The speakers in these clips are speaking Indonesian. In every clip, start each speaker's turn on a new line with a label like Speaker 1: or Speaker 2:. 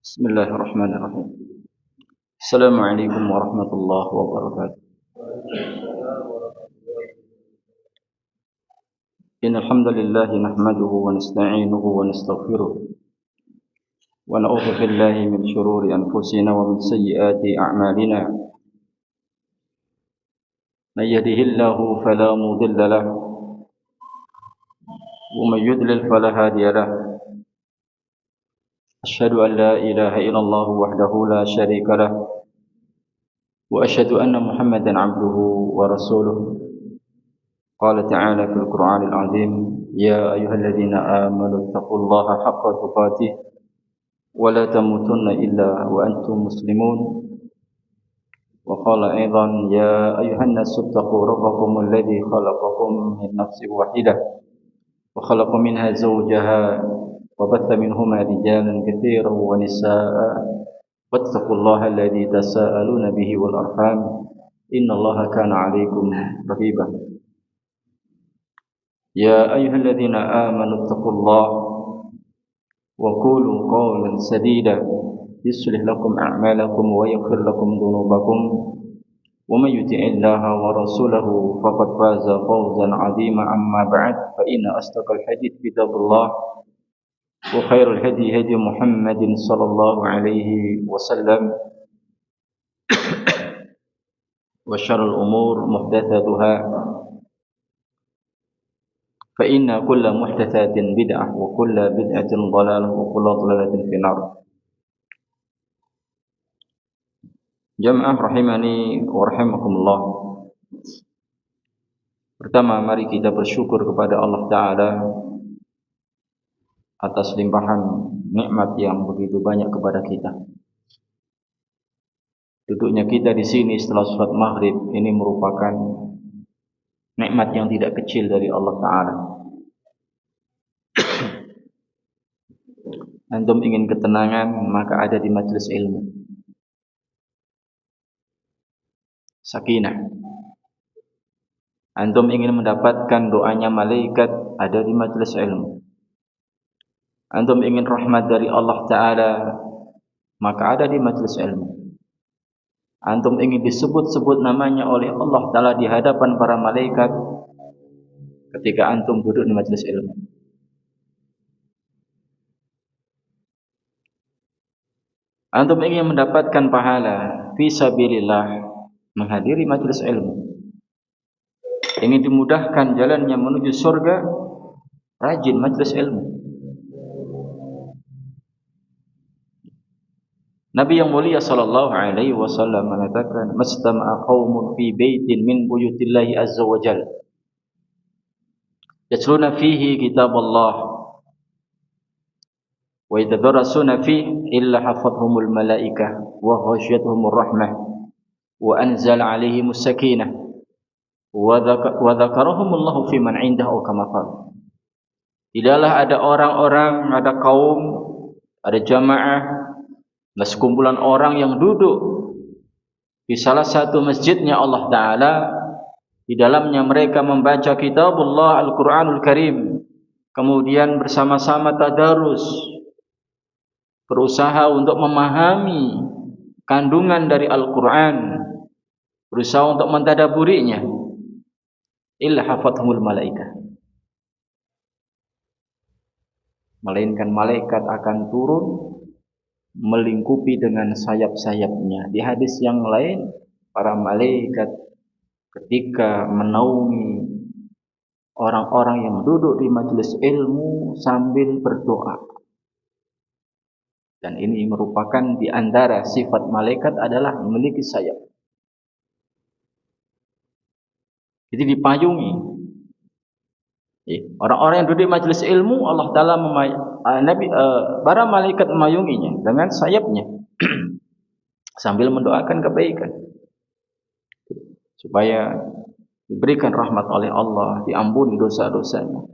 Speaker 1: بسم الله الرحمن الرحيم. السلام عليكم ورحمة الله وبركاته. إن الحمد لله نحمده ونستعينه ونستغفره ونعوذ بالله من شرور أنفسنا ومن سيئات أعمالنا. من يهده الله فلا مضل له ومن يضلل فلا هادي له. أشهد أن لا إله إلا الله وحده لا شريك له وأشهد أن محمدا عبده ورسوله. قال تعالى في القرآن العظيم: يا أيها الذين آمنوا اتقوا الله حق تقاته ولا تموتن إلا وأنتم مسلمون. وقال أيضا: يا أيها الناس اتقوا ربكم الذي خلقكم من نفس واحدة وخلق منها زوجها وبث منهما رجالا كثيرا ونساء واتقوا الله الذي تساءلون به والأرحام إن الله كان عليكم رقيبا. يا أيها الذين آمنوا اتقوا الله وقولوا قولا سديدا يصلح لكم أعمالكم ويغفر لكم ذنوبكم ومن يطع الله ورسوله فقد فاز فوزا عظيما. أما بعد فإن أصدق الحديث كتاب الله وخير الهدي هدي محمد صلى الله عليه وسلم وشر الأمور محدثاتها فإن كل محدثات بدعة وكل بدعة ضلالة وكل ضلالة في النار. Jamaah rahimani wa rahimakumullah. Pertama, mari kita bersyukur kepada Allah Ta'ala atas limpahan nikmat yang begitu banyak kepada kita. Duduknya kita di sini setelah salat maghrib ini merupakan nikmat yang tidak kecil dari Allah Ta'ala. Antum ingin ketenangan, maka ada di majelis ilmu. Sakinah. Antum ingin mendapatkan doanya malaikat, ada di majelis ilmu. Antum ingin rahmat dari Allah Ta'ala, maka ada di majelis ilmu. Antum ingin disebut-sebut namanya oleh Allah Ta'ala di hadapan para malaikat ketika antum duduk di majelis ilmu. Antum ingin mendapatkan pahala fi sabilillah, menghadiri majelis ilmu. Ingin dimudahkan jalannya menuju surga, rajin majelis ilmu. Nabi yang mulia sallallahu alaihi wasallam mengatakan, "Mastama'a qaumun fi baitin min buyutillahi azza wa jalla yatluna fihi kitaballah wa yatadarasuna fihi illa hafathumul malaikah wa ghasyiyatuhumur rahmah wa anzala alaihimus sakinah wa dzakarahumullahu fi man 'indahu kama qala." Tidaklah ada orang-orang, ada kaum, ada jamaah, ada sekumpulan orang yang duduk di salah satu masjidnya Allah Ta'ala. Di dalamnya mereka membaca kitabullah Al-Quranul Karim, kemudian bersama-sama tadarus, berusaha untuk memahami kandungan dari Al-Quran, berusaha untuk mentadaburinya. Illa hafathumul malaikah, melainkan malaikat akan turun melingkupi dengan sayap-sayapnya. Di hadis yang lain, para malaikat ketika menaungi orang-orang yang duduk di majelis ilmu sambil berdoa. Dan ini merupakan di antara sifat malaikat adalah memiliki sayap. Jadi dipayungi. Orang-orang yang duduk di majelis ilmu, Allah Ta'ala para malaikat memayunginya dengan sayapnya sambil mendoakan kebaikan supaya diberikan rahmat oleh Allah, diampuni dosa-dosanya.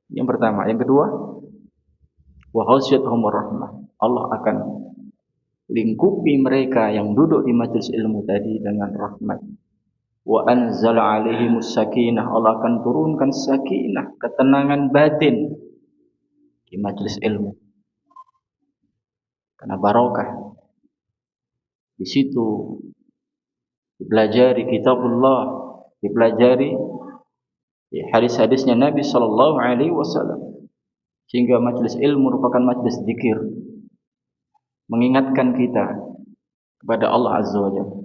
Speaker 1: Yang pertama. Yang kedua, wa ghasyiyatuhumur rahmah, Allah akan lingkupi mereka yang duduk di majelis ilmu tadi dengan rahmat. Wa anzala alaihimus sakinah, Allah akan turunkan sakinah, ketenangan batin di majelis ilmu. karena barokah. Di situ dipelajari kitabullah, dipelajari hadis-hadisnya Nabi sallallahu alaihi wasallam, sehingga majelis ilmu merupakan majelis zikir, mengingatkan kita kepada Allah azza wajalla.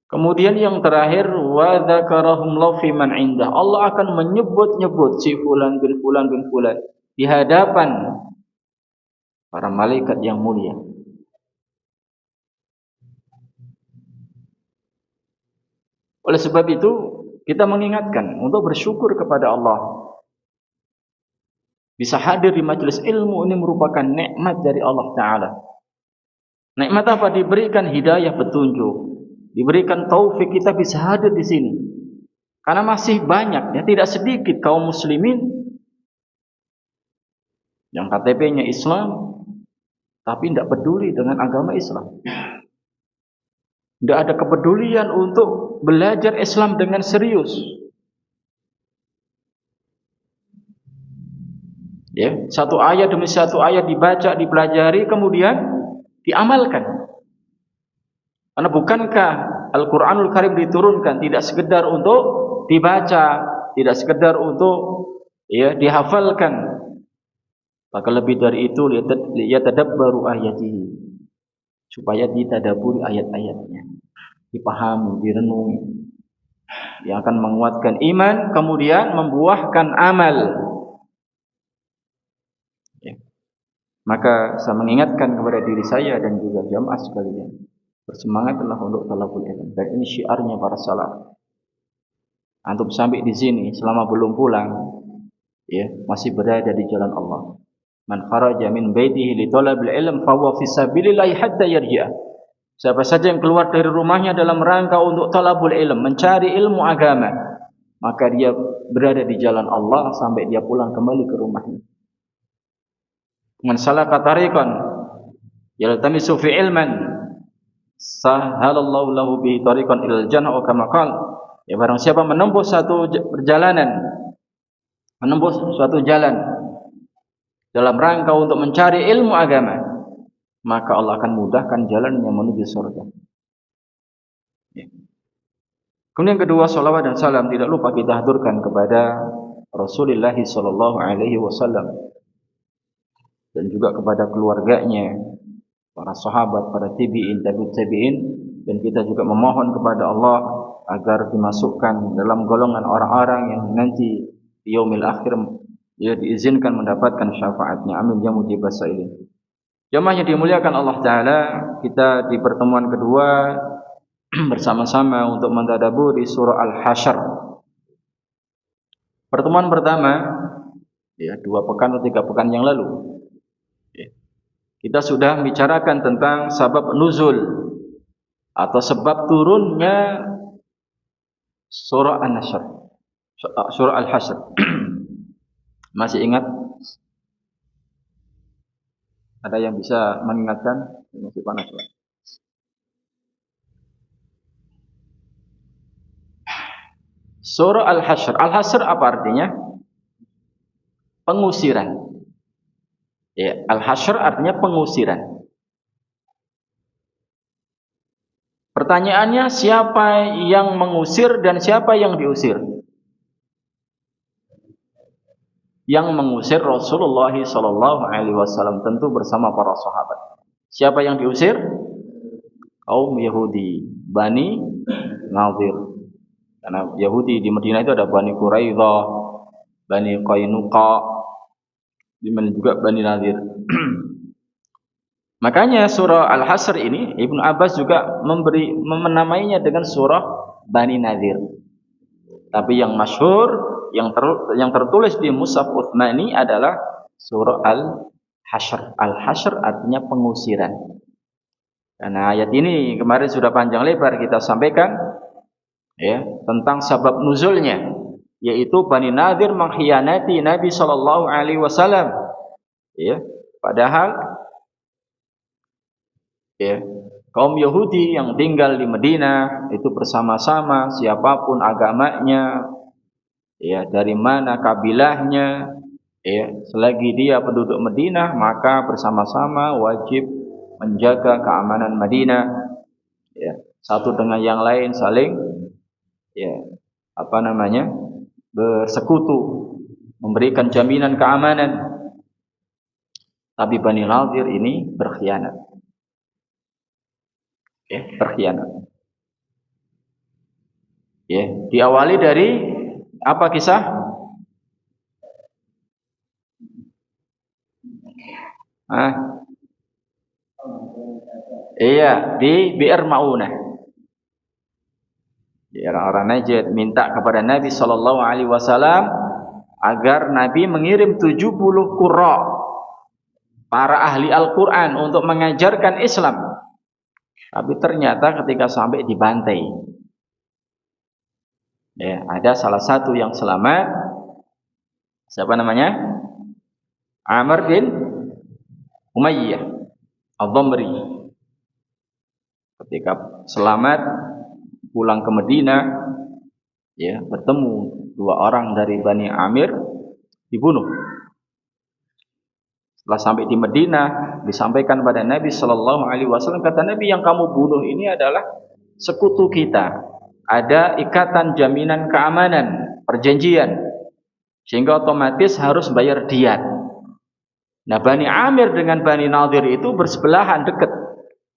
Speaker 1: Kemudian yang terakhir, wa dzakarahumullahu fi man indah. Allah akan menyebut-nyebut si fulan bin fulan bin fulan di hadapan para malaikat yang mulia. Oleh sebab itu, kita mengingatkan untuk bersyukur kepada Allah. Bisa hadir di majelis ilmu ini merupakan nikmat dari Allah Ta'ala. Nikmat apa? Diberikan hidayah petunjuk, diberikan taufik, kita bisa hadir di sini. Karena masih banyak, ya, tidak sedikit kaum muslimin yang KTP-nya Islam, tapi tidak peduli dengan agama Islam. Tidak ada kepedulian untuk belajar Islam dengan serius. Ya, satu ayat demi satu ayat dibaca, dipelajari, kemudian diamalkan. Karena bukankah Al-Quranul Karim diturunkan tidak sekedar untuk dibaca, tidak sekedar untuk dihafalkan, maka lebih dari itu liyatadabbaru ayatihi, supaya ditadaburi ayat-ayatnya, dipahami, direnungi, yang akan menguatkan iman, kemudian membuahkan amal. Maka saya mengingatkan kepada diri saya dan juga jamaah sekalian, bersemangatlah untuk talabul ilm. Dan ini syiarnya para salaf. Antum sampai di sini selama belum pulang, ya, masih berada di jalan Allah. Man kharaja min baitihi li talabil ilm fa huwa fi sabilillah hatta yarji'a. Siapa saja yang keluar dari rumahnya dalam rangka untuk talabul ilm, mencari ilmu agama, maka dia berada di jalan Allah sampai dia pulang kembali ke rumahnya. Man salaka tariqan yaltamisu fi ilman sahalallahu lahu bihi tariqan ilal jannah kama qala. Ya, barang siapa menempuh satu perjalanan, menempuh suatu jalan dalam rangka untuk mencari ilmu agama, maka Allah akan mudahkan jalannya menuju surga. Ya. Kemudian kedua, salawat dan salam tidak lupa kita haturkan kepada Rasulullah sallallahu alaihi wasallam dan juga kepada keluarganya, para sahabat, para tabi'in, tabi'ut tabi'in, dan kita juga memohon kepada Allah agar dimasukkan dalam golongan orang-orang yang nanti di yaumil akhir diizinkan mendapatkan syafaatnya. Amin ya mujibas sa'ilin. Jamaah yang dimuliakan Allah Ta'ala, kita di pertemuan kedua bersama-sama untuk mentadaburi surah Al-Hasyr. Pertemuan pertama, ya, 2 pekan atau 3 pekan yang lalu, kita sudah bicarakan tentang sabab nuzul atau sebab turunnya surah An-Nasr, surah Al-Hasyr. Masih ingat? Ada yang bisa mengingatkan? Masih panas, Pak. Surah Al-Hasyr. Al-Hasyr apa artinya? Pengusiran. Ya, Al-Hasyr artinya pengusiran. Pertanyaannya, siapa yang mengusir dan siapa yang diusir? Yang mengusir Rasulullah sallallahu alaihi wasallam, tentu bersama para sahabat. Siapa yang diusir? Kaum Yahudi, Bani Nadir. Karena Yahudi di Madinah itu ada Bani Quraidah, Bani Qainuqa, di mana juga Bani Nadir. Makanya surah Al-Hasyr ini Ibnu Abbas juga menamainya dengan surah Bani Nadir. Tapi yang masyhur, yang tertulis di Mushaf Utsmani adalah surah Al-Hasyr. Al-Hasyr artinya pengusiran. Karena ayat ini kemarin sudah panjang lebar kita sampaikan, ya, tentang sabab nuzulnya, yaitu Bani Nadir mengkhianati Nabi sallallahu alaihi wasallam. Ya, padahal ya, kaum Yahudi yang tinggal di Madinah itu bersama-sama, siapapun agamanya, ya, dari mana kabilahnya, Ya, selagi dia penduduk Madinah, maka bersama-sama wajib menjaga keamanan Madinah. Ya, satu dengan yang lain saling ya bersekutu, memberikan jaminan keamanan. Tapi Bani Nadir ini berkhianat. Ya, berkhianat. Ya, diawali dari apa kisah? Iya, di Bi'r Ma'unah. Orang-orang Najd minta kepada Nabi sallallahu alaihi wasallam agar Nabi mengirim 70 qurra, para ahli Al-Qur'an untuk mengajarkan Islam. Tapi ternyata ketika sampai dibantai. Ya, ada salah satu yang selamat. Siapa namanya? Amr bin Umayyah Ad-Damri. Ketika selamat pulang ke Madinah, ya, bertemu dua orang dari Bani Amir, dibunuh. Setelah sampai di Madinah, disampaikan pada Nabi Shallallahu Alaihi Wasallam, kata Nabi, yang kamu bunuh ini adalah sekutu kita. Ada ikatan jaminan keamanan, perjanjian, sehingga otomatis harus bayar diat. Nah, Bani Amir dengan Bani Nadir itu bersebelahan dekat.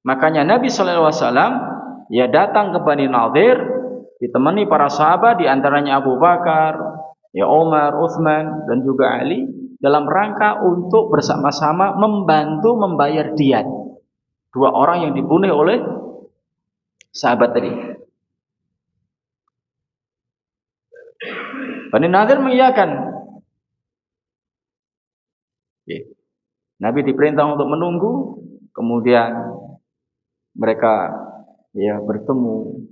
Speaker 1: Makanya Nabi Shallallahu Alaihi Wasallam ya datang ke Bani Nadir, ditemani para sahabat, diantaranya Abu Bakar, ya Umar, Utsman, dan juga Ali, dalam rangka untuk bersama-sama membantu membayar diat dua orang yang dibunuh oleh sahabat tadi. Bani Nadir mengiyakan. Nabi diperintah untuk menunggu, kemudian mereka ya bertemu,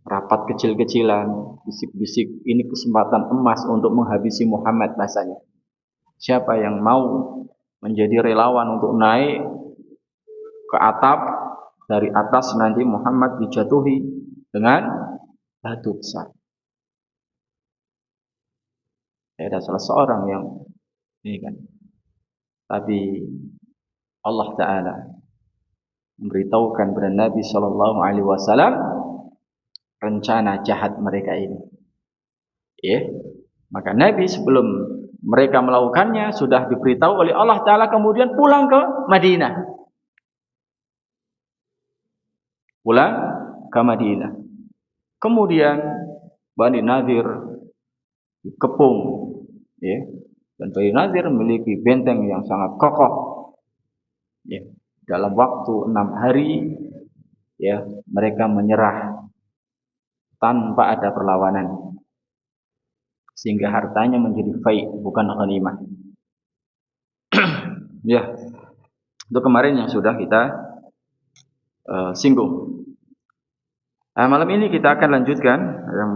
Speaker 1: rapat kecil-kecilan, bisik-bisik, ini kesempatan emas untuk menghabisi Muhammad bahasanya. Siapa yang mau menjadi relawan untuk naik ke atap, dari atas nanti Muhammad dijatuhi dengan batu besar. Ada salah seorang yang ini kan, tapi Allah Ta'ala memberitahukan kepada Nabi Sallallahu Alaihi Wasallam rencana jahat mereka ini. Ya, maka Nabi sebelum mereka melakukannya sudah diberitahu oleh Allah Ta'ala, kemudian pulang ke Madinah. Pulang ke Madinah. Kemudian Bani Nadir dikepung, ya. Dan Bani Nadir memiliki benteng yang sangat kokoh. Ya. Dalam waktu 6 hari, ya, mereka menyerah tanpa ada perlawanan, sehingga hartanya menjadi fai, bukan ghanimah. Ya, itu kemarin yang sudah kita singgung. Malam ini kita akan lanjutkan,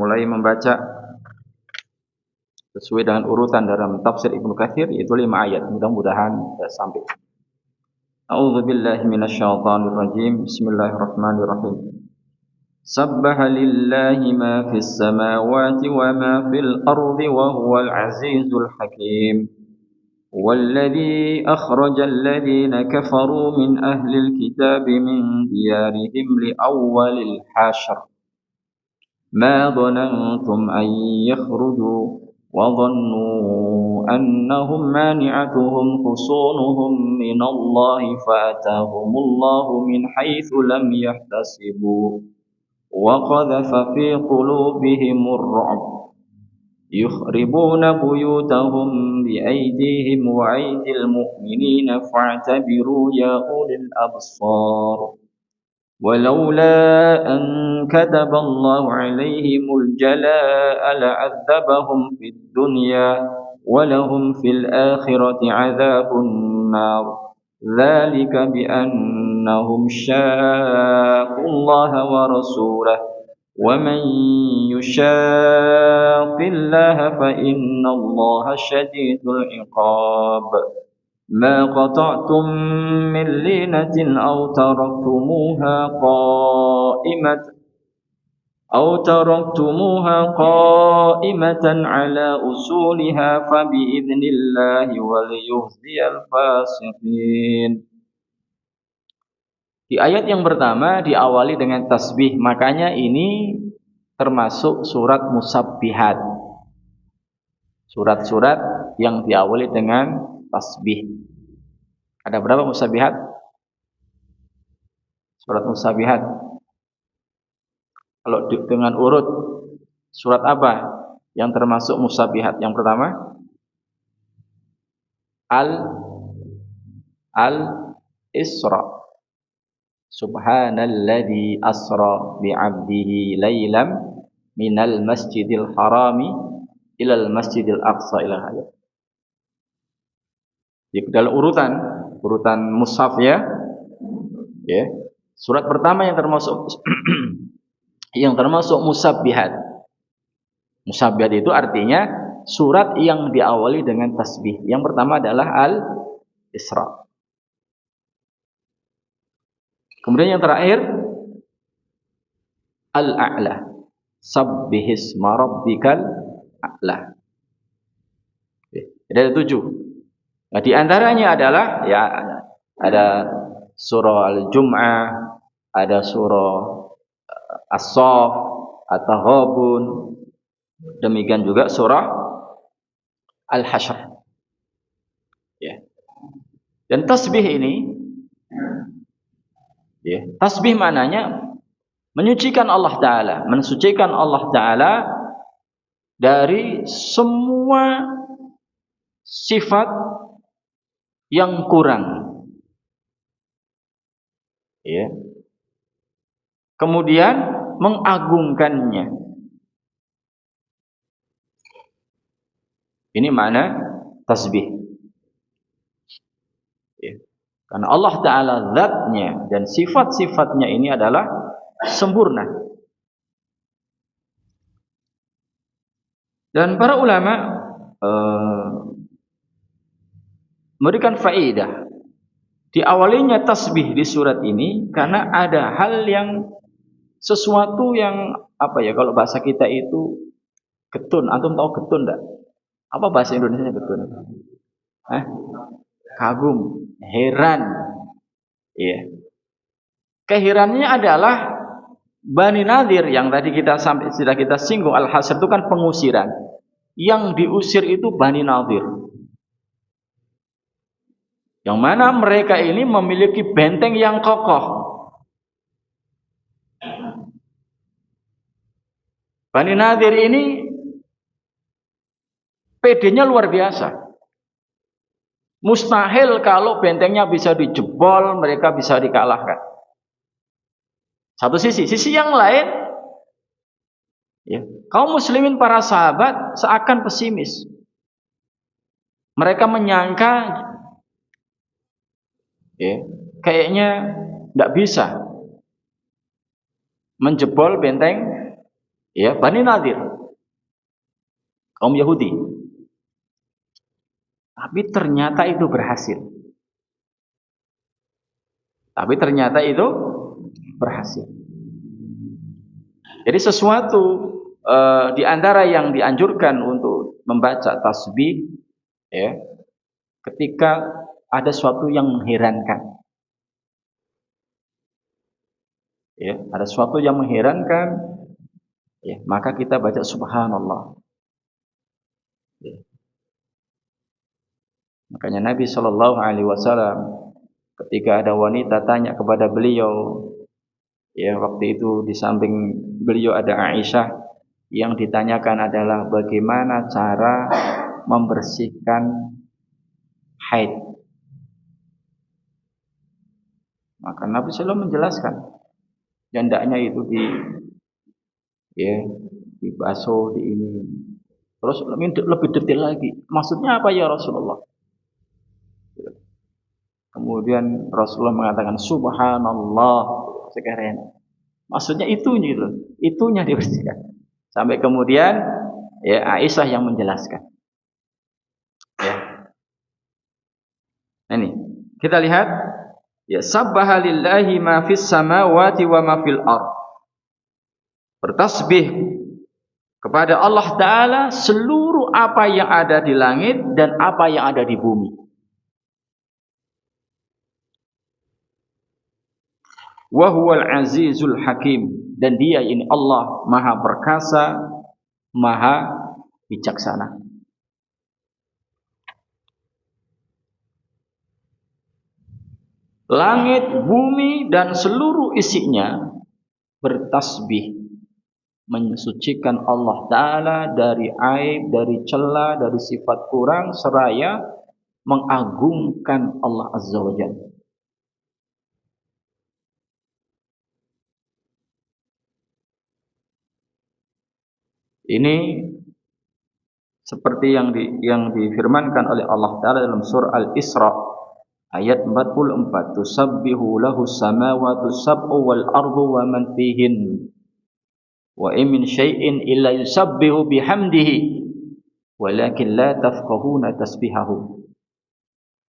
Speaker 1: mulai membaca sesuai dengan urutan dalam tafsir Ibnu Katsir, yaitu 5 ayat. Mudah-mudahan sampai. A'udzu billahi minasyaitonir rajim. Bismillahirrahmanirrahim. Sabbaha lillahi ma fis samawati wa ma fil ardi wa huwal azizul hakim. Walladzi akhrajal ladzina kafaru min ahlil kitabi min diyarihim li awwalil hashr. Ma dhanantum an yakhruju وظنوا أنهم مانعتهم حصونهم من الله فأتاهم الله من حيث لم يحتسبوا وقذف في قلوبهم الرعب يخربون بيوتهم بأيديهم وأيدي المؤمنين فاعتبروا يا أولي الأبصار ولولا أن كتب الله عليهم الجلاء لعذبهم في الدنيا ولهم في الآخرة عذاب النار ذلك بأنهم شاقوا الله ورسوله ومن يشاق الله فإن الله شديد العقاب ما قطعتم من لينة أو تركتموها قائمة أو تركتموها قائمة على أصولها فبإذن الله وليخزي الفاسقين. Di ayat yang pertama diawali dengan tasbih, makanya ini termasuk surat musabbihat. Surat-surat yang diawali dengan tasbih. Ada berapa musabbihat? Surat musabbihat. Kalau dengan urut, surat apa yang termasuk musabbihat? Yang pertama, Al-Isra. Subhanalladzi asra bi'abdihi laylam minal masjidil harami ilal masjidil aqsa ila ayat. Di dalam urutan mushaf ya. Surat pertama yang termasuk musabbihat. Musabbihat itu artinya surat yang diawali dengan tasbih. Yang pertama adalah Al-Isra. Kemudian yang terakhir Al-A'la. Sabbihisma rabbikal a'la. Jadi ada 7. Nah, di antaranya adalah ya ada surah Al-Jum'ah, ada surah As-Saff, At-Taghabun, demikian juga surah Al-Hasyr. Ya. Dan tasbih ini tasbih maknanya menyucikan Allah Ta'ala, mensucikan Allah Ta'ala dari semua sifat yang kurang. Kemudian mengagungkannya. Ini makna tasbih. Karena Allah Ta'ala zatnya dan sifat-sifatnya ini adalah sempurna. Dan para ulama memberikan faedah di awalnya tasbih di surat ini karena ada hal yang sesuatu yang kalau bahasa kita itu getun. Antum tahu getun enggak? Apa bahasa Indonesianya getun? Kagum, heran. Keheranannya adalah Bani Nadir yang tadi sudah kita singgung. Al-Hasyr itu kan pengusiran. Yang diusir itu Bani Nadir. Yang mana mereka ini memiliki benteng yang kokoh. Bani Nadir ini PD-nya luar biasa. Mustahil kalau bentengnya bisa dijebol, mereka bisa dikalahkan. Satu sisi yang lain, kaum muslimin para sahabat seakan pesimis. Mereka menyangka, kayaknya tidak bisa menjebol benteng, Bani Nadir, kaum Yahudi. Tapi ternyata itu berhasil. Jadi sesuatu di antara yang dianjurkan untuk membaca tasbih, ketika ada sesuatu yang mengherankan. Ada sesuatu yang mengherankan, maka kita baca subhanallah. Makanya Nabi Shallallahu Alaihi Wasallam ketika ada wanita tanya kepada beliau, waktu itu di samping beliau ada Aisyah, yang ditanyakan adalah bagaimana cara membersihkan haid. Maka Nabi Shallallahu menjelaskan, hendaknya itu dibasuh, di ini. Terus lebih detail lagi. Maksudnya apa ya Rasulullah? Kemudian Rasulullah mengatakan subhanallah sekarang. Maksudnya itunya dibersihkan. Sampai kemudian Aisyah yang menjelaskan. Ini kita lihat sabbaha lillahi ma fis samawati wa ma fil ardh. bertasbih kepada Allah Ta'ala seluruh apa yang ada di langit dan apa yang ada di bumi. Wa huwal azizul hakim, dan dia ini Allah maha perkasa, maha bijaksana. Langit, bumi dan seluruh isinya bertasbih, mensucikan Allah Ta'ala dari aib, dari celah, dari sifat kurang, seraya mengagungkan Allah Azza wa Jalla. Ini seperti yang difirmankan oleh Allah Ta'ala dalam surah Al-Isra ayat 44, tusabbihu lahu samawati sab'u wal ardu wa man fihin wa in min syai'in illa yusabbihu bihamdihi walakin la tafqahuna tasbihahu.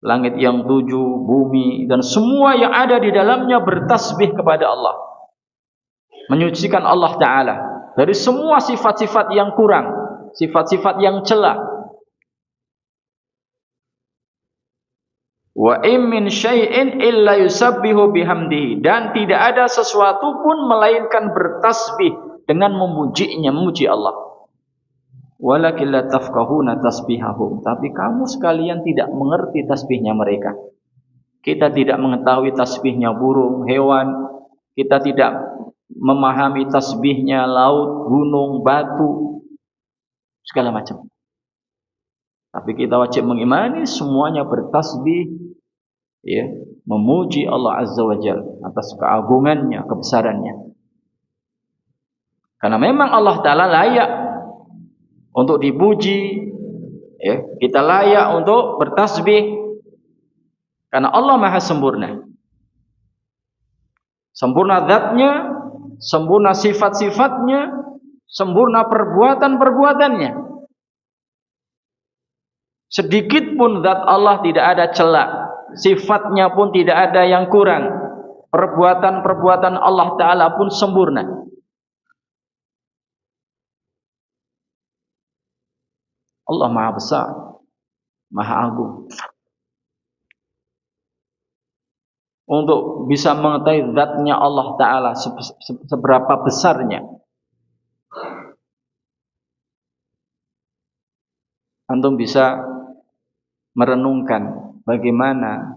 Speaker 1: Langit yang 7, bumi dan semua yang ada di dalamnya bertasbih kepada Allah, menyucikan Allah Ta'ala dari semua sifat-sifat yang kurang, sifat-sifat yang celah. Wa in min syai'in illa yusabbihu bihamdihi, dan tidak ada sesuatu pun melainkan bertasbih dengan memujinya, memuji Allah. Walakin la tafqahuna tasbihahum, tapi kamu sekalian tidak mengerti tasbihnya mereka. Kita tidak mengetahui tasbihnya burung, hewan, kita tidak memahami tasbihnya laut, gunung, batu, segala macam. Tapi kita wajib mengimani semuanya bertasbih, ya, memuji Allah Azza wa Jalla atas keagungannya, kebesarannya. Karena memang Allah Ta'ala layak untuk dipuji, ya, kita layak untuk bertasbih karena Allah Maha sempurna. Sempurna zatnya, sempurna sifat-sifatnya, sempurna perbuatan-perbuatannya. Sedikit pun zat Allah tidak ada celah, sifatnya pun tidak ada yang kurang, perbuatan-perbuatan Allah Ta'ala pun sempurna. Allah Maha Besar, Maha Agung. Untuk bisa mengetahui zatnya Allah Ta'ala seberapa besarnya, antum bisa merenungkan bagaimana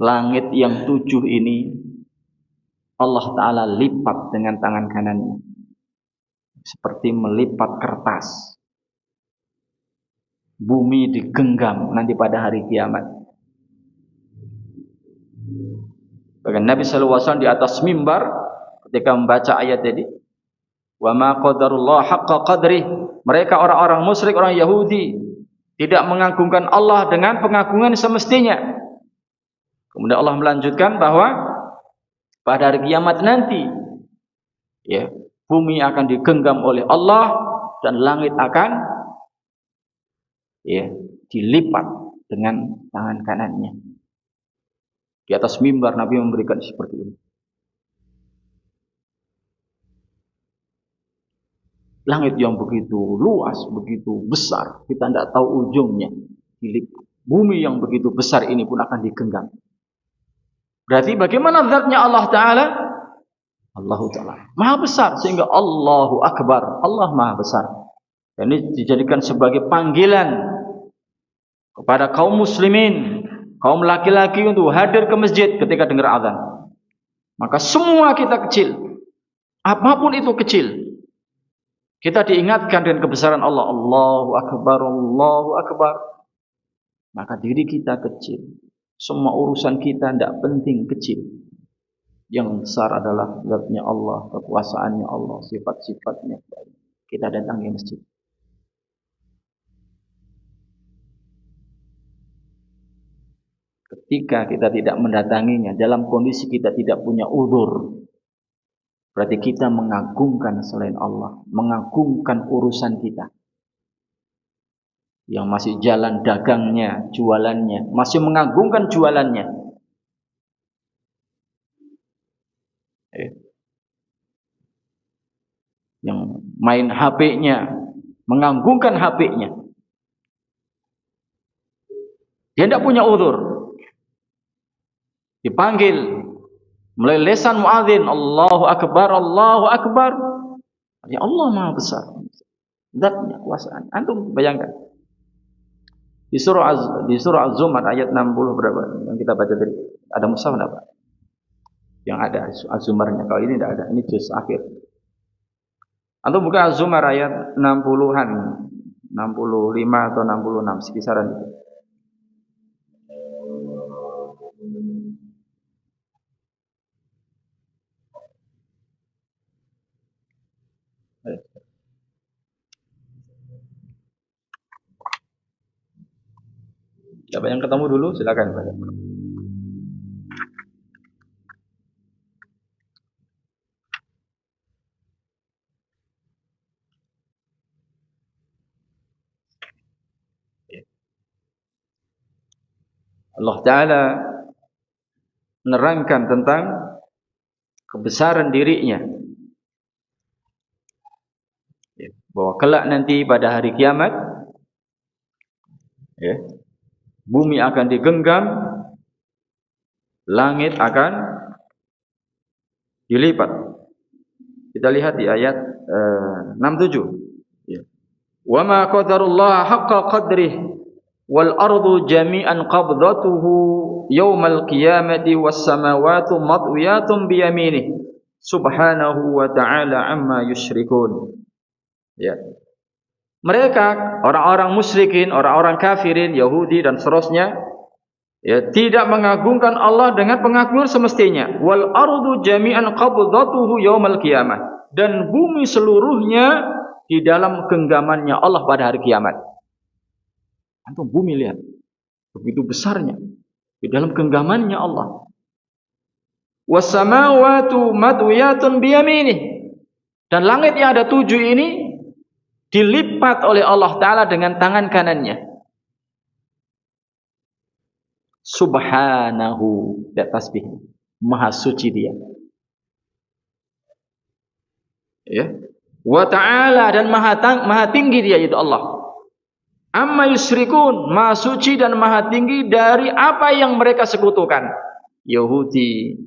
Speaker 1: langit yang 7 ini Allah Ta'ala lipat dengan tangan kanannya seperti melipat kertas. Bumi digenggam nanti pada hari kiamat. Bahkan Nabi SAW di atas mimbar ketika membaca ayat tadi, wa ma qadarullah haqqa qadrih, mereka orang-orang musyrik, orang Yahudi tidak mengagungkan Allah dengan pengagungan semestinya. Kemudian Allah melanjutkan bahwa pada hari kiamat nanti, ya, bumi akan digenggam oleh Allah dan langit akan, ya, dilipat dengan tangan kanannya. Di atas mimbar Nabi memberikan seperti ini. Langit yang begitu luas, begitu besar, kita tidak tahu ujungnya, dilipat. Bumi yang begitu besar ini pun akan digenggam. Berarti bagaimana zatnya Allah Ta'ala? Allah Ta'ala Maha besar, sehingga Allahu Akbar, Allah Maha besar. Dan ini dijadikan sebagai panggilan kepada kaum muslimin, kaum laki-laki untuk hadir ke masjid ketika dengar azan. Maka semua kita kecil, apapun itu kecil, kita diingatkan dengan kebesaran Allah. Allahu Akbar, Allahu Akbar. Maka diri kita kecil, semua urusan kita tidak penting, kecil. Yang besar adalah zatnya Allah, kekuasaannya Allah, sifat-sifatnya. Kita datang ke masjid. Ketika kita tidak mendatanginya dalam kondisi kita tidak punya uzur, berarti kita mengagungkan selain Allah, mengagungkan urusan kita. Yang masih jalan dagangnya, jualannya, masih mengagungkan jualannya. yang main HP-nya, menganggungkan HP-nya. Dia tidak punya uzur. Dipanggil melalui lisan muadzin, Allahu Akbar, Allahu Akbar. Ya Allah Maha besar. Zatnya kuasaan. Antum bayangkan. Di surah Az-Zumar ayat 60 berapa? Yang kita baca tadi. Ada mushaf enggak, Pak? Yang ada Az-Zumarnya. Kalau ini tidak ada. Ini juz akhir. Antum buka Az-Zumar ayat 60-an. 65 atau 66 sekisaran itu. Siapa yang ketemu dulu silakan. Allah Ta'ala menerangkan tentang kebesaran dirinya, bahwa kelak nanti pada hari kiamat, bumi akan digenggam, langit akan dilipat. Kita lihat di ayat 67. Wa ma qadarullah haqqa qadrih wal ardu jami'an qabdatuhu yaumal qiyamati was samawati matwiyatun bi yaminih subhanahu wa ta'ala amma yusyrikun. Ya. Mereka orang-orang musyrikin, orang-orang kafirin, Yahudi dan seterusnya, ya, tidak mengagungkan Allah dengan pengagungan semestinya. Wal ardu jami'an qabdatuhu yaumal qiyamah, dan bumi seluruhnya di dalam genggamannya Allah pada hari kiamat. Antum bumi lihat, begitu besarnya di dalam genggamannya Allah. Was samawati madwiyatun bi yaminih, dan langit yang ada 7 ini dilipat oleh Allah Ta'ala dengan tangan kanannya. Subhanahu, dan tasbih, maha suci dia. Ya. Wa ta'ala, dan maha tinggi dia, yaitu Allah. Amma yusyrikun, maha suci dan maha tinggi dari apa yang mereka sekutukan. Yahudi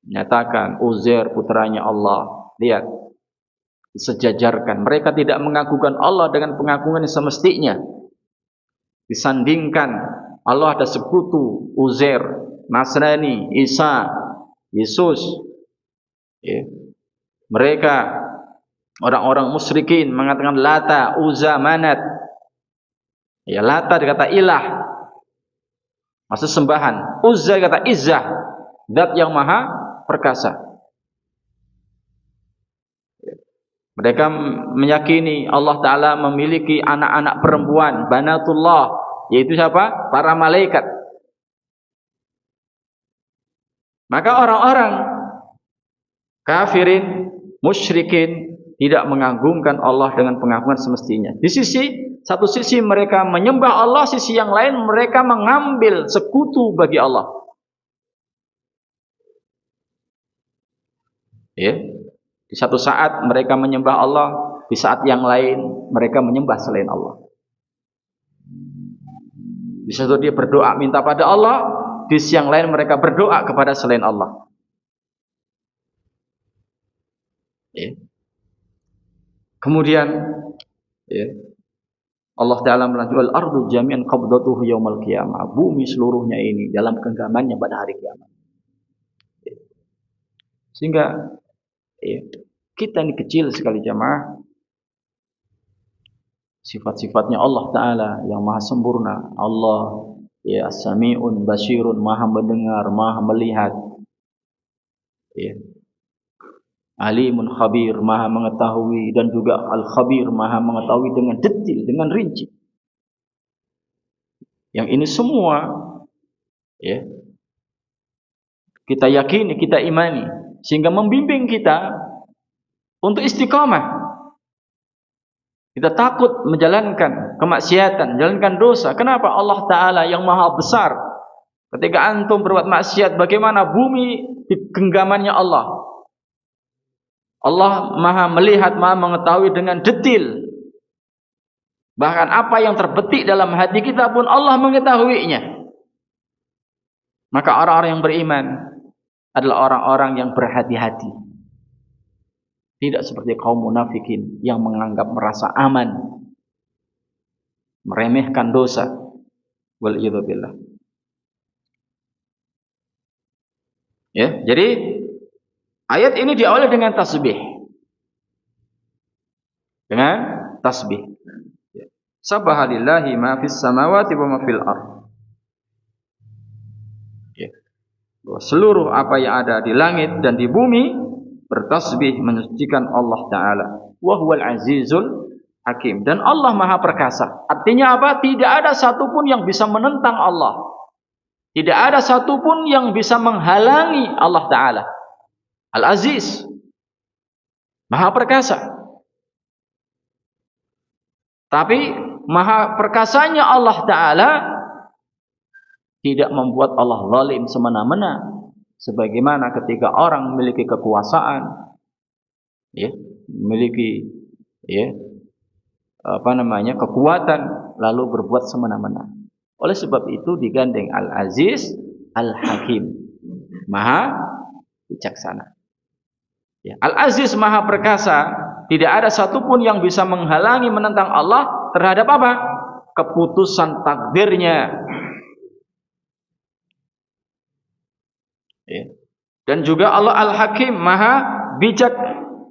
Speaker 1: menyatakan Uzair putranya Allah. Lihat, disejajarkan. Mereka tidak mengagungkan Allah dengan pengagungan yang semestinya. Disandingkan Allah ada sekutu, Uzair, Nasrani, Isa, Yesus. Ya. Mereka orang-orang musyrikin mengatakan Lata, Uzza, Manat. Ya, Lata dikata ilah, maksud sembahan. Uzza dikata izzah, zat yang maha perkasa. Mereka meyakini Allah Ta'ala memiliki anak-anak perempuan, banatullah, yaitu siapa? Para malaikat. Maka orang-orang kafirin, musyrikin tidak mengagungkan Allah dengan pengagungan semestinya. Di satu sisi mereka menyembah Allah, sisi yang lain mereka mengambil sekutu bagi Allah. Ya. Di satu saat mereka menyembah Allah, di saat yang lain mereka menyembah selain Allah. Di satu dia berdoa minta pada Allah, di sisi yang lain mereka berdoa kepada selain Allah. Ya. Kemudian ya, Allah Ta'ala melanjutkan al-ardu jami'an qabdatuhu yaumal qiyamah. Bumi seluruhnya ini dalam genggamannya pada hari kiamat. Ya. Sehingga ya, kita ini kecil sekali jamaah. Sifat-sifatnya Allah Ta'ala yang maha sempurna. Allah ya as-sami'un basirun, maha mendengar, maha melihat. Ya. Alimun khabir, maha mengetahui, dan juga al-khabir, maha mengetahui dengan detil, dengan rinci. Yang ini semua ya, kita yakini, kita imani, sehingga membimbing kita untuk istiqamah. Kita takut menjalankan kemaksiatan, menjalankan dosa. Kenapa? Allah Ta'ala yang maha besar. Ketika antum berbuat maksiat, bagaimana bumi di genggamannya Allah? Allah Maha melihat, Maha mengetahui dengan detil. Bahkan apa yang terbetik dalam hati kita pun Allah mengetahuinya. Maka orang-orang yang beriman adalah orang-orang yang berhati-hati. Tidak seperti kaum munafikin yang menganggap merasa aman, meremehkan dosa. Wal'iyadzubillah. Ya, jadi ayat ini diawali dengan tasbih. Dengan tasbih. Sabbaha lillahi ma fis samawati wa ma fil ardh. Ya. Seluruh apa yang ada di langit dan di bumi bertasbih menyucikan Allah Ta'ala. Wa huwal azizul hakim. Dan Allah Maha Perkasa. Artinya apa? Tidak ada satupun yang bisa menentang Allah. Tidak ada satupun yang bisa menghalangi Allah Ta'ala. Al-Aziz, Maha Perkasa. Tapi Maha Perkasanya Allah Ta'ala tidak membuat Allah zalim semena-mena. Sebagaimana ketika orang memiliki kekuasaan, ya, memiliki, ya, kekuatan, lalu berbuat semena-mena. Oleh sebab itu digandeng Al-Aziz, Al-Hakim, Maha Bijaksana. Ya. Al-Aziz, Maha Perkasa, tidak ada satupun yang bisa menghalangi, menentang Allah terhadap apa? Keputusan takdirnya. Ya. Dan juga Allah Al-Hakim, Maha Bijak.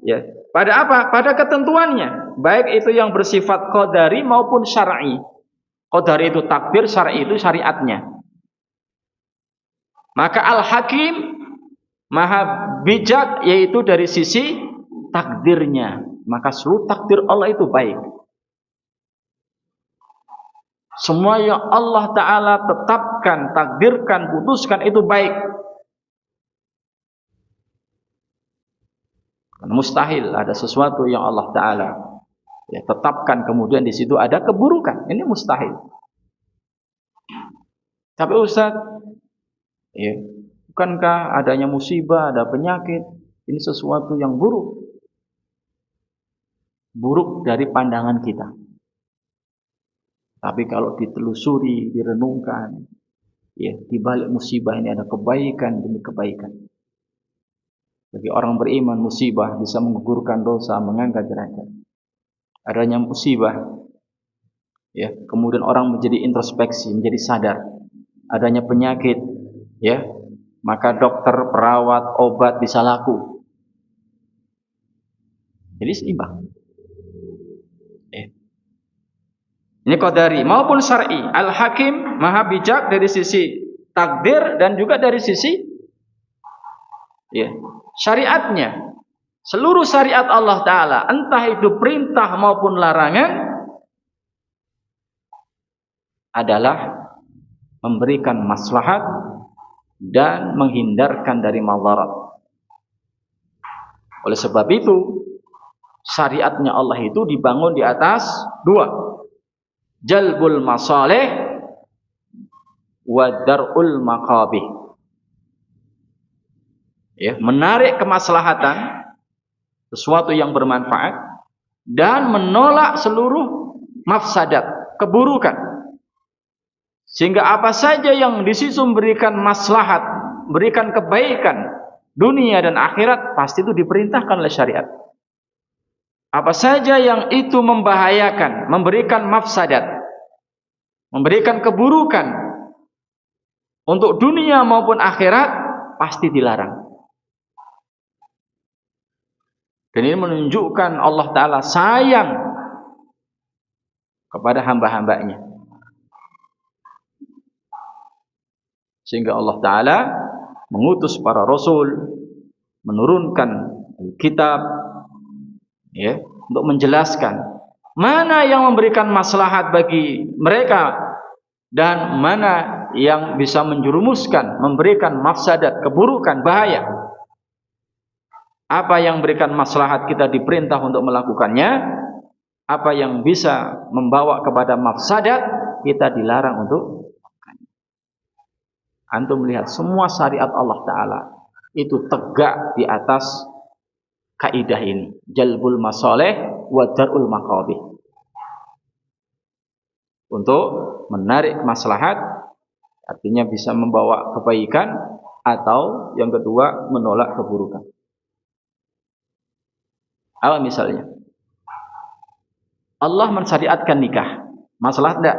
Speaker 1: Ya. Pada apa? Pada ketentuannya. Baik itu yang bersifat qadari maupun syar'i. Qadari itu takdir, syar'i itu syariatnya. Maka Al-Hakim, Maha Bijak, yaitu dari sisi takdirnya. Maka seluruh takdir Allah itu baik. Semua yang Allah Ta'ala tetapkan, takdirkan, putuskan itu baik. Mustahil ada sesuatu yang Allah Ta'ala tetapkan kemudian di situ ada keburukan. Ini mustahil. Tapi Ustaz, ya, bukankah adanya musibah, ada penyakit, ini sesuatu yang buruk? Buruk dari pandangan kita. Tapi kalau ditelusuri, direnungkan, ya, di balik musibah ini ada kebaikan demi kebaikan. Bagi orang beriman, musibah bisa menggugurkan dosa, mengangkat derajat. Adanya musibah, ya, kemudian orang menjadi introspeksi, menjadi sadar. Adanya penyakit, ya, maka dokter, perawat, obat bisa laku. Jadi seimbang. Ini qadari maupun syar'i. Al-Hakim, Maha Bijak dari sisi takdir dan juga dari sisi, ya, syariatnya. Seluruh syariat Allah Ta'ala, entah itu perintah maupun larangan, adalah memberikan maslahat dan menghindarkan dari madarat. Oleh sebab itu, syariatnya Allah itu dibangun di atas dua: jalbul masalih wa dar'ul maqabih. Ya, menarik kemaslahatan, sesuatu yang bermanfaat, dan menolak seluruh mafsadat, keburukan. Sehingga apa saja yang di situ memberikan maslahat, memberikan kebaikan dunia dan akhirat, pasti itu diperintahkan oleh syariat. Apa saja yang itu membahayakan, memberikan mafsadat, memberikan keburukan untuk dunia maupun akhirat, pasti dilarang. Dan ini menunjukkan Allah Ta'ala sayang kepada hamba-hambanya. Sehingga Allah Ta'ala mengutus para rasul, menurunkan kitab, ya, untuk menjelaskan mana yang memberikan maslahat bagi mereka dan mana yang bisa menjerumuskan, memberikan mafsadat, keburukan, bahaya. Apa yang memberikan maslahat kita diperintah untuk melakukannya, apa yang bisa membawa kepada mafsadat kita dilarang untuk. Antum melihat semua syariat Allah Ta'ala itu tegak di atas kaidah ini, jalbul masalih wa darul maqabih. Untuk menarik maslahat, artinya bisa membawa kebaikan, atau yang kedua menolak keburukan. Apa misalnya? Allah mensyariatkan nikah. Maslahat enggak?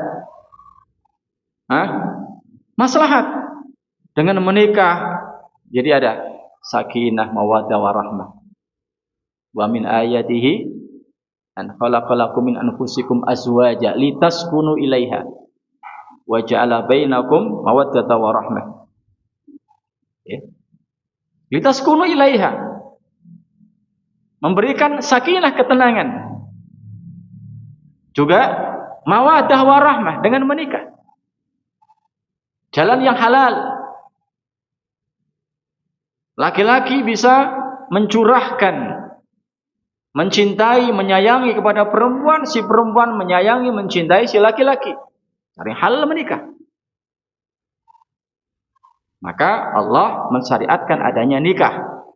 Speaker 1: Maslahat. Dengan menikah jadi ada sakinah, mawaddah, warahmah. Wa min ayatihi an khalaqalakum min anfusikum azwaja litaskunu ilaiha wa ja'ala bainakum mawaddata wa rahmah. Ya. Litaskunu ilaiha, memberikan sakinah, ketenangan. Juga mawaddah warahmah dengan menikah. Jalan yang halal. Laki-laki bisa mencurahkan, mencintai, menyayangi kepada perempuan, si perempuan menyayangi, mencintai si laki-laki. Cari halal menikah. Maka Allah mensyariatkan adanya nikah.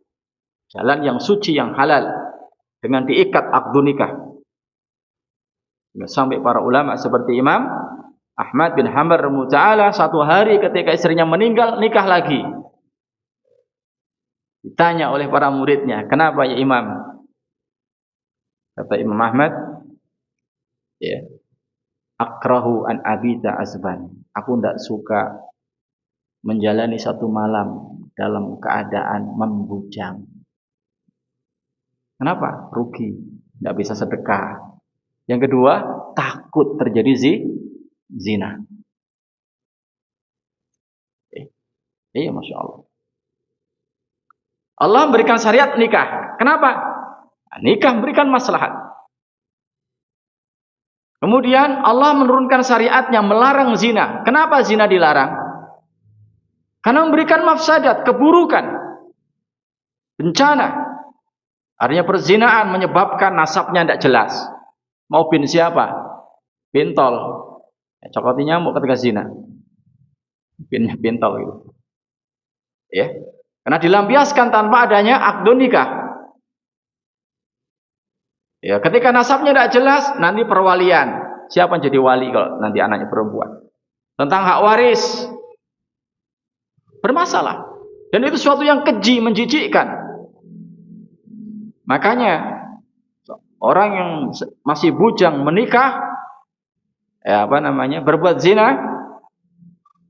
Speaker 1: Jalan yang suci, yang halal, dengan diikat akdu nikah. Sampai para ulama seperti Imam Ahmad bin Hanbal rahimahullah, satu hari ketika istrinya meninggal, nikah lagi. Ditanya oleh para muridnya, kenapa ya Imam? Kata Imam Ahmad, ya, akrahu an abita azban. Aku tidak suka menjalani satu malam dalam keadaan membujang. Kenapa? Rugi, tidak bisa sedekah. Yang kedua, takut terjadi zina. Iya, Masya Allah. Allah memberikan syariat nikah. Kenapa? Nikah memberikan maslahat. Kemudian Allah menurunkan syariatnya melarang zina. Kenapa zina dilarang? Karena memberikan mafsadat, keburukan, bencana. Artinya perzinaan menyebabkan nasabnya tidak jelas. Mau bin siapa? Bintol. Cokoti nyamuk ketika zina. Binnya bintol gitu. Ya. Karena dilampiaskan tanpa adanya akdu nikah. Ya, ketika nasabnya tidak jelas, nanti perwalian. Siapa yang jadi wali kalau nanti anaknya perempuan? Tentang hak waris. Bermasalah. Dan itu sesuatu yang keji, menjijikkan. Makanya orang yang masih bujang menikah, berbuat zina,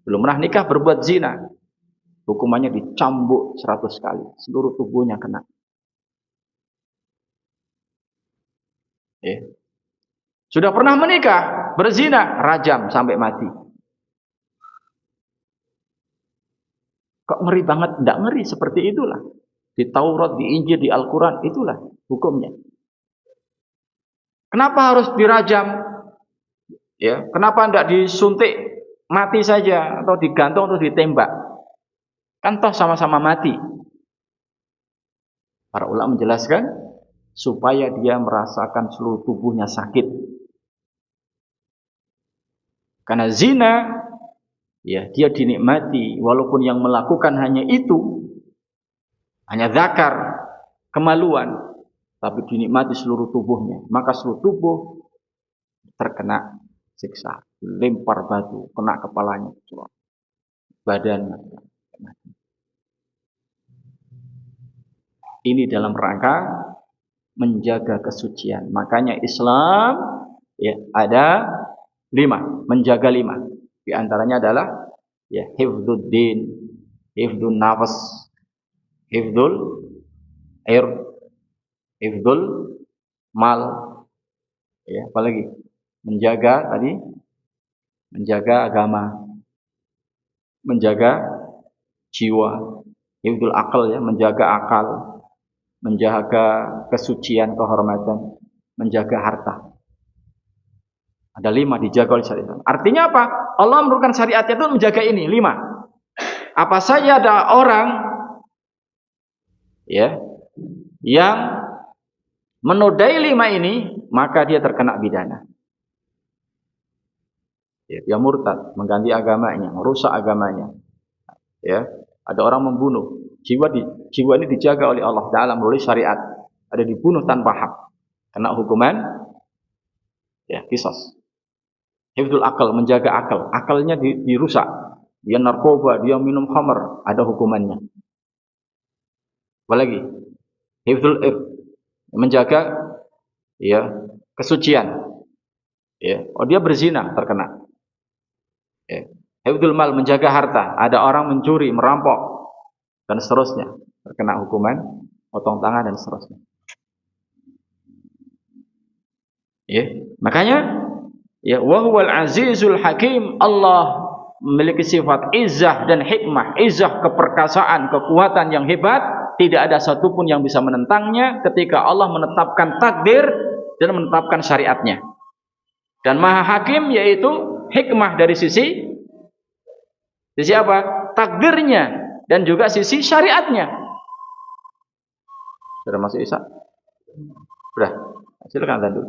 Speaker 1: belum pernah nikah berbuat zina, hukumannya dicambuk 100 kali, seluruh tubuhnya kena. Sudah pernah menikah, berzina, rajam sampai mati. Kok ngeri banget? Tidak ngeri, seperti itulah. Di Taurat, di Injil, di Al-Quran, itulah hukumnya. Kenapa harus dirajam? Ya, kenapa tidak disuntik mati saja, atau digantung atau ditembak? Kan toh sama-sama mati. Para ulama menjelaskan supaya dia merasakan seluruh tubuhnya sakit. Karena zina, ya, dia dinikmati walaupun yang melakukan hanya itu, hanya zakar, kemaluan, tapi dinikmati seluruh tubuhnya. Maka seluruh tubuh terkena siksa, lempar batu, kena kepalanya, badannya. Ini dalam rangka menjaga kesucian. Makanya Islam, ya, ada 5, menjaga 5. Di antaranya adalah, ya, hifdzud din, hifdzun nafas, hifdzul air, hifdzul mal, ya, apalagi menjaga tadi, menjaga agama, menjaga jiwa, hifdzul akal, ya, menjaga akal, menjaga kesucian, kehormatan, menjaga harta. Ada 5 dijaga oleh syariat. Artinya apa? Allah menurunkan syariatnya itu menjaga ini 5. Apa saja ada orang, ya, yang menodai 5 ini, maka dia terkena pidana. Ya, dia murtad, mengganti agamanya, merusak agamanya. Ya, ada orang membunuh. Jiwa ini dijaga oleh Allah Ta'ala melalui syariat. ada dibunuh tanpa hak, kena hukuman ya qisas. Hifdzul akal, menjaga akal, akalnya dirusak, dia narkoba, dia minum khamr, ada hukumannya. Apalagi hifdzul menjaga ya kesucian, ya, oh dia berzina terkena. Ya. Hifdzul mal, menjaga harta, ada orang mencuri, merampok dan seterusnya, terkena hukuman potong tangan dan seterusnya. Ya, makanya ya wa huwal azizul hakim, Allah memiliki sifat izzah dan hikmah, izzah keperkasaan, kekuatan yang hebat, tidak ada satupun yang bisa menentangnya ketika Allah menetapkan takdir dan menetapkan syariatnya. Dan maha hakim yaitu hikmah dari sisi apa? Takdirnya dan juga sisi syariatnya. Sudah masuk Isa? Sudah. Silakan lanjut.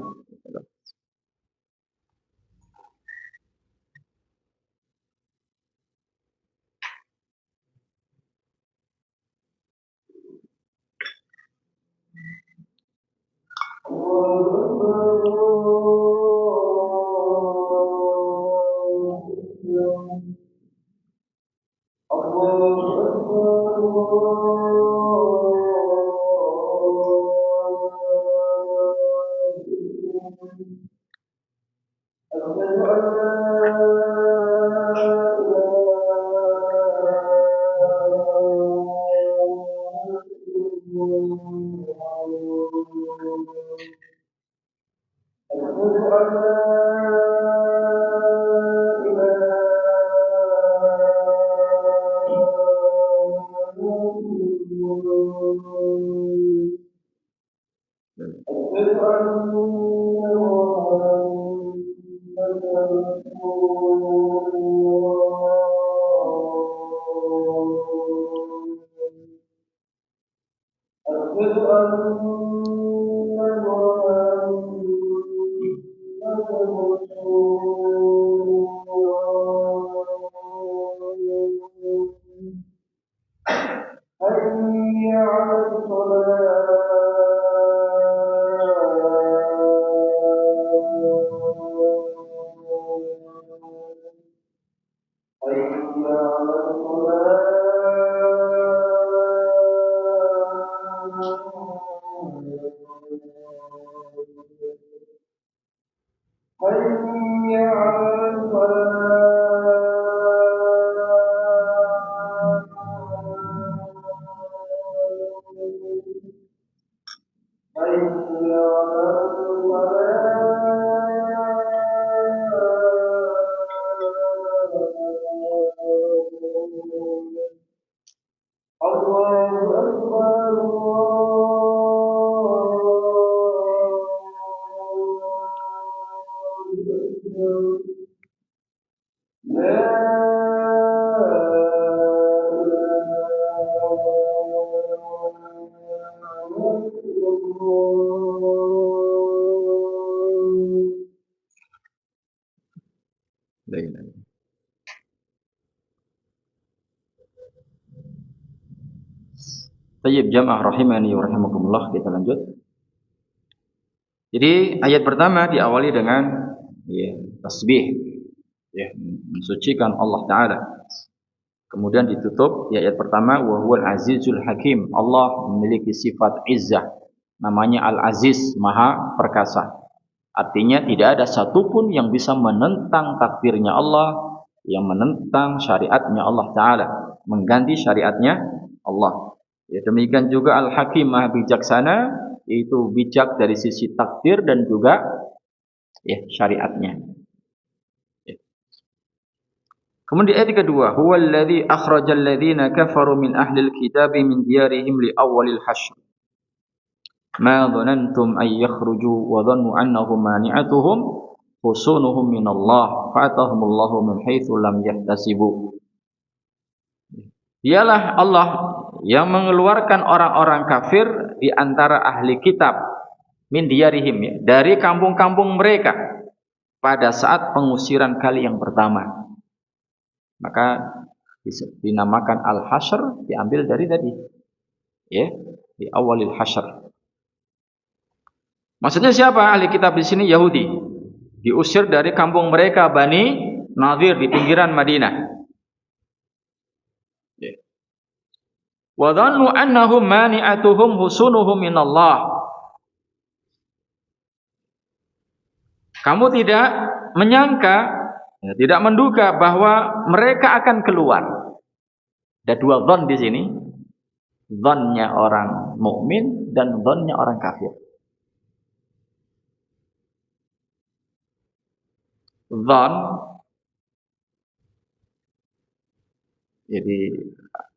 Speaker 1: Tayyib jamaah rahimani wa rahimakumullah, kita lanjut. Jadi ayat pertama diawali dengan ya, tasbih, ya, mensucikan Allah Ta'ala. Kemudian ditutup ya, ayat pertama wa huwal azizul hakim, Allah memiliki sifat izzah, namanya Al-Aziz, maha perkasa. Artinya tidak ada satupun yang bisa menentang takdirnya Allah, yang menentang syariatnya Allah Ta'ala, mengganti syariatnya Allah. Ya, demikian juga Al-Hakim, maha bijaksana, yaitu bijak dari sisi takdir dan juga ya, syariatnya. Ya. Kemudian ayat kedua, huwallazi akhrajal ladzina kafaru min ahlil kitabi min diyarihim li awwalil hasyr. Ma dhanantum ay yakhruju wa dhannu annahum mani'atuhum husunuhum minallah fa'atahumullahu min haitsu lam yahtasibu. Dialah Allah yang mengeluarkan orang-orang kafir di antara ahli kitab min diyarihim, ya, dari kampung-kampung mereka pada saat pengusiran kali yang pertama. Maka dinamakan al-hasyr, diambil dari tadi, ya, di awalil hasyr. Maksudnya siapa ahli kitab di sini? Yahudi. Diusir dari kampung mereka Bani Nadir di pinggiran Madinah. Wa dhannu annahum mani'atuhum husunuhum minallah. Kamu tidak menyangka, tidak menduga bahwa mereka akan keluar. Ada dua dhan di sini. Dhannya orang mukmin dan dhannya orang kafir. Dhan, jadi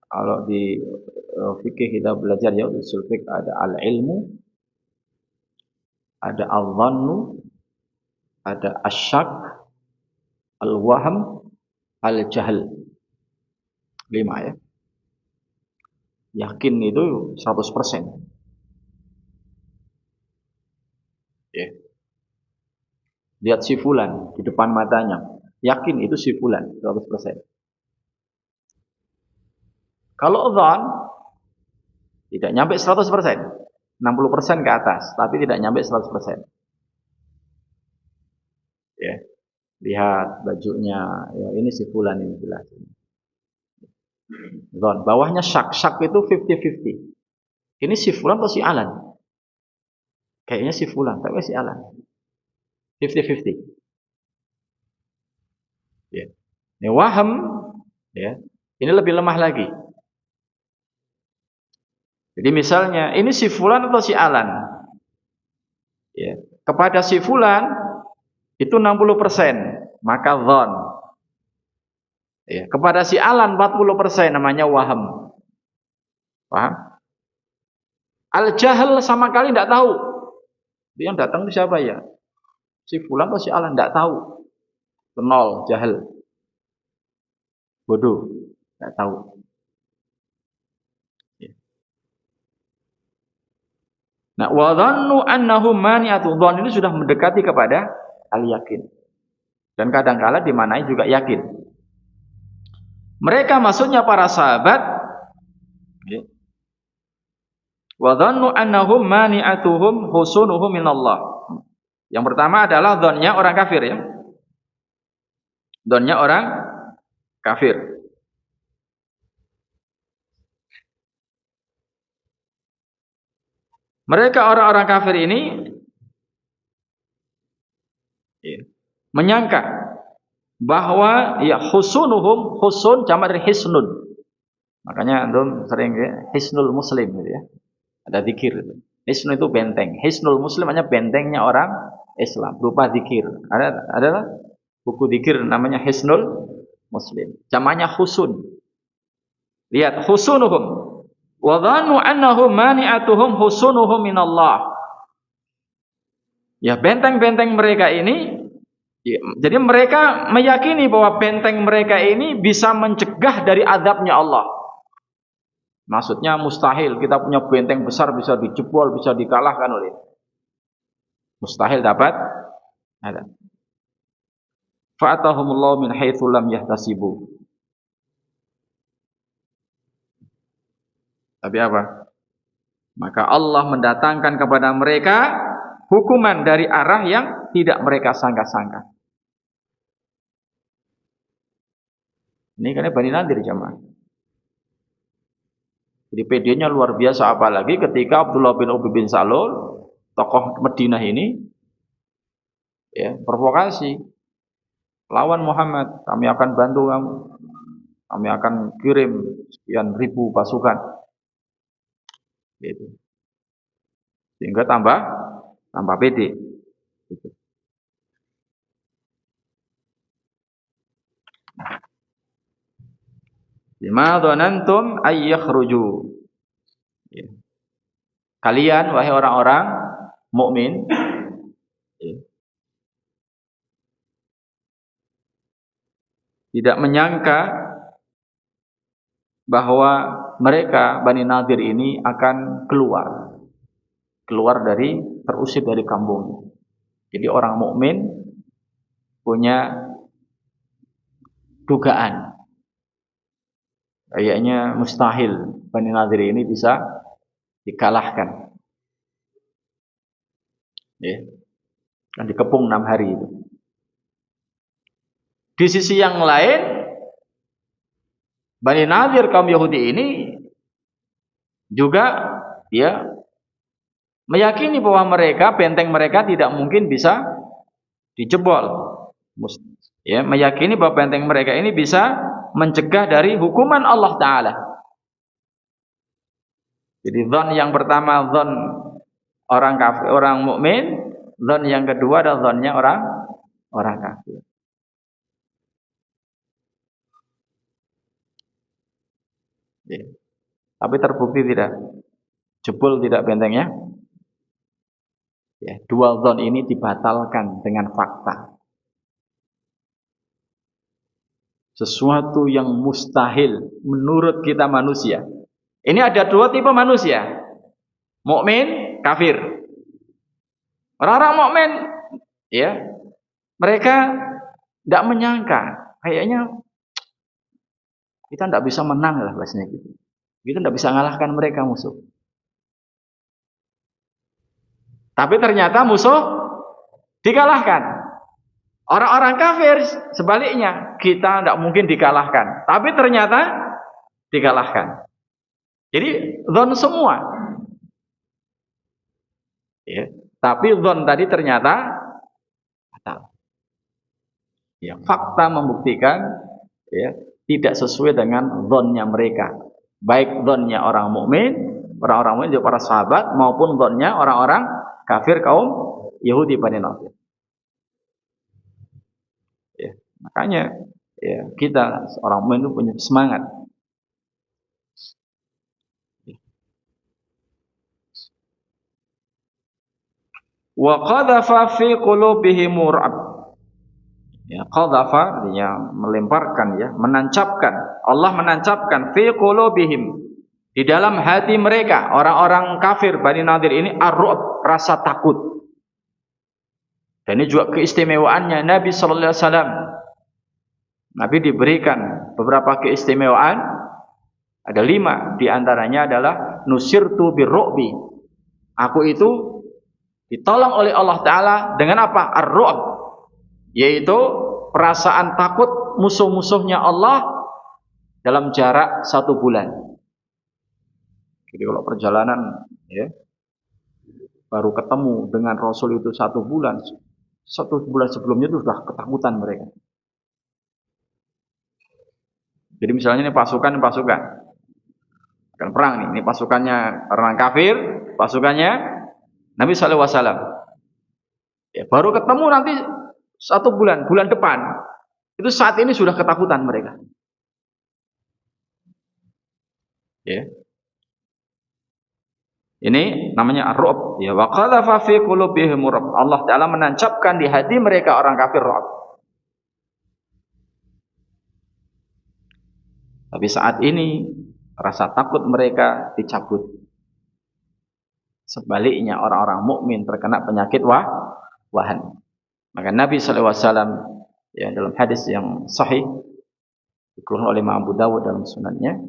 Speaker 1: kalau di fikih kita belajar ya usul fikih ada al-ilmu, ada al-dhannu, ada asyak, al-wahm, al-jahl. 5 ya. Yakin itu 100%. Ya. Lihat si fulan di depan matanya. Yakin itu si fulan 100%. Kalau dhan tidak nyampe 100%. 60% ke atas, tapi tidak nyampe 100%. Ya. Lihat bajunya, ya ini si fulan ini jelas. Dhan, bawahnya syak. Syak itu 50-50. Ini si fulan atau si Alan? Kayaknya si fulan, tapi si Alan. 50-50. Ya. Ini waham, ya. Ini lebih lemah lagi. Jadi misalnya, ini si fulan atau si Alan? Ya. Kepada si fulan itu 60%, maka dhan. Ya. Kepada si Alan 40% namanya waham. Paham? Al-jahl sama kali tidak tahu. Dia yang datang itu siapa ya? Si fulan atau si Alan tidak tahu. Nol, jahil. Bodoh, tidak tahu. Nah, wa dhannu annahum mani'atu. Dhan ini sudah mendekati kepada al-yakin. Dan kadang-kala dimanai juga yakin. Mereka maksudnya para sahabat. Wa dhannu annahum mani'atuhum husunuhum minallah. Yang pertama adalah dhannya orang kafir ya. Dhannya orang kafir. Mereka orang-orang kafir ini menyangka bahwa ya husunuhum, husun jamak dari hisnun. Makanya antum sering ya, hisnul muslim gitu ya. Ada zikir itu. Hisnul itu benteng. Hisnul muslim hanya bentengnya orang Islam berupa zikir. Ada buku zikir namanya Hisnul Muslim. Jamaknya husun. Lihat husunuhum. Wa dhannu annahum mani'atuhum husunuhum minallah. Ya, benteng-benteng mereka ini ya, jadi mereka meyakini bahwa benteng mereka ini bisa mencegah dari azabnya Allah. Maksudnya mustahil kita punya benteng besar bisa dijebol, bisa dikalahkan oleh. Mustahil dapat ada. Fa'atahumullahu min haitsu lam yahtasibu. Tapi apa? Maka Allah mendatangkan kepada mereka hukuman dari arah yang tidak mereka sangka-sangka. Ini karena Bani Nadir jamaah. Jadi PD-nya luar biasa, apalagi ketika Abdullah bin Ubay bin Salul, tokoh Madinah ini, ya, provokasi. Lawan Muhammad, kami akan bantu kamu. Kami akan kirim sekian ribu pasukan. Gitu. Sehingga tambah PD. Gitu. Lima dhanantum ayyakhruju. Ya. Kalian wahai orang-orang mukmin, ya, tidak menyangka bahwa mereka Bani Nadir ini akan keluar dari, terusir dari kampung. Jadi orang mukmin punya dugaan kayaknya mustahil Bani Nadir ini bisa dikalahkan. Ya, kan dikepung 6 hari itu. Di sisi yang lain, Bani Nadir kaum Yahudi ini juga ya meyakini bahwa benteng mereka tidak mungkin bisa dijebol. Ya, meyakini bahwa benteng mereka ini bisa mencegah dari hukuman Allah Ta'ala. Jadi dzan yang pertama dzan orang kafir, orang mukmin, dzan yang kedua adalah dzannya orang kafir. Ya. Tapi terbukti tidak? Jebol tidak bentengnya? Ya, dua dzan ini dibatalkan dengan fakta. Sesuatu yang mustahil menurut kita manusia. Ini ada dua tipe manusia. Mukmin, kafir. Orang-orang mukmin ya, mereka tidak menyangka, kayaknya kita tidak bisa menang lah bahasanya gitu. Kita tidak bisa mengalahkan mereka musuh. Tapi ternyata musuh dikalahkan. Orang-orang kafir sebaliknya, kita tidak mungkin dikalahkan. Tapi ternyata dikalahkan. Jadi dzan semua. Ya, tapi dzan tadi ternyata batal. Ya, fakta membuktikan ya, tidak sesuai dengan dzannya mereka. Baik dzannya orang mukmin, orang-orang mukmin juga para sahabat maupun dzannya orang-orang kafir kaum Yahudi Bani Nadir. Ya, makanya ya, kita seorang mukmin itu punya semangat. Wa qadhafa fi qulubihim ra'b. Ya, qadhafa artinya melemparkan ya, menancapkan. Allah menancapkan fi qulubihim, di dalam hati mereka orang-orang kafir Bani Nadir ini ar-ru'b, rasa takut. Dan ini juga keistimewaannya Nabi sallallahu alaihi wasallam. Nabi diberikan beberapa keistimewaan, ada 5, di antaranya adalah nusirtu birru'bi. Aku itu ditolong oleh Allah Ta'ala dengan apa? Ar-ru'b, yaitu perasaan takut musuh-musuhnya Allah dalam jarak 1 bulan. Jadi kalau perjalanan ya, baru ketemu dengan Rasul itu 1 bulan, 1 bulan sebelumnya itu sudah ketakutan mereka. Jadi misalnya ini pasukan akan perang nih, ini pasukannya orang kafir, pasukannya Nabi sallallahu alaihi wasallam. Ya, baru ketemu nanti 1 bulan depan. Itu saat ini sudah ketakutan mereka. Ya. Ini namanya ar-ru'b. Ya, wa qadhafa fi qulubihim ru'b. Allah Ta'ala menancapkan di hati mereka orang kafir ru'b. Tapi saat ini rasa takut mereka dicabut. Sebaliknya orang-orang mukmin terkena penyakit wahan. Maka Nabi sallallahu alaihi wasallam ya, dalam hadis yang sahih dikeluarkan oleh Imam Abu Dawud dalam sunannya,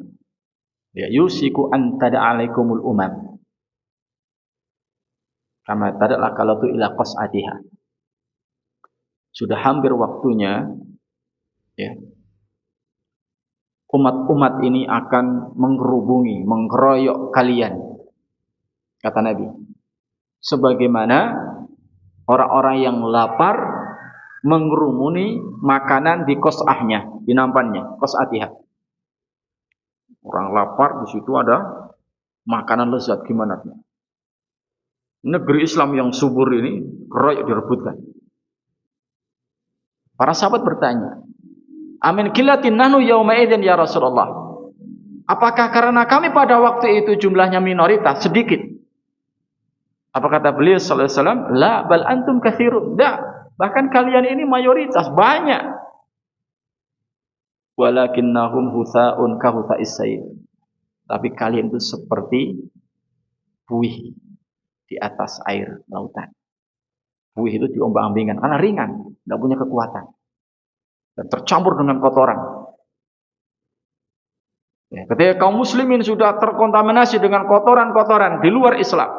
Speaker 1: ya, yusiku an tada'alaikumul umam kama tada'la kalatu ila qas'atiha. Sudah hampir waktunya ya, umat-umat ini akan menggerubungi, menggeroyok kalian, kata Nabi. Sebagaimana orang-orang yang lapar mengerumuni makanan di qas'ahnya, di nampannya, qas'atiha. Orang lapar, di situ ada makanan lezat, gimana? Negeri Islam yang subur ini keroyok direbutkan. Para sahabat bertanya, amin kilatin nahnu yauma idzin ya Rasulullah. Apakah karena kami pada waktu itu jumlahnya minoritas, sedikit? Apa kata beliau sallallahu alaihi wasallam? La bal antum katsirun. Bahkan kalian ini mayoritas, banyak. Walakinnahum hutsaun ka hutsa'is sayl. Tapi kalian itu seperti buih di atas air lautan. Buih itu diombang-ambingkan karena ringan, tidak punya kekuatan. Dan tercampur dengan kotoran. Ya, ketika kaum muslimin sudah terkontaminasi dengan kotoran-kotoran di luar Islam,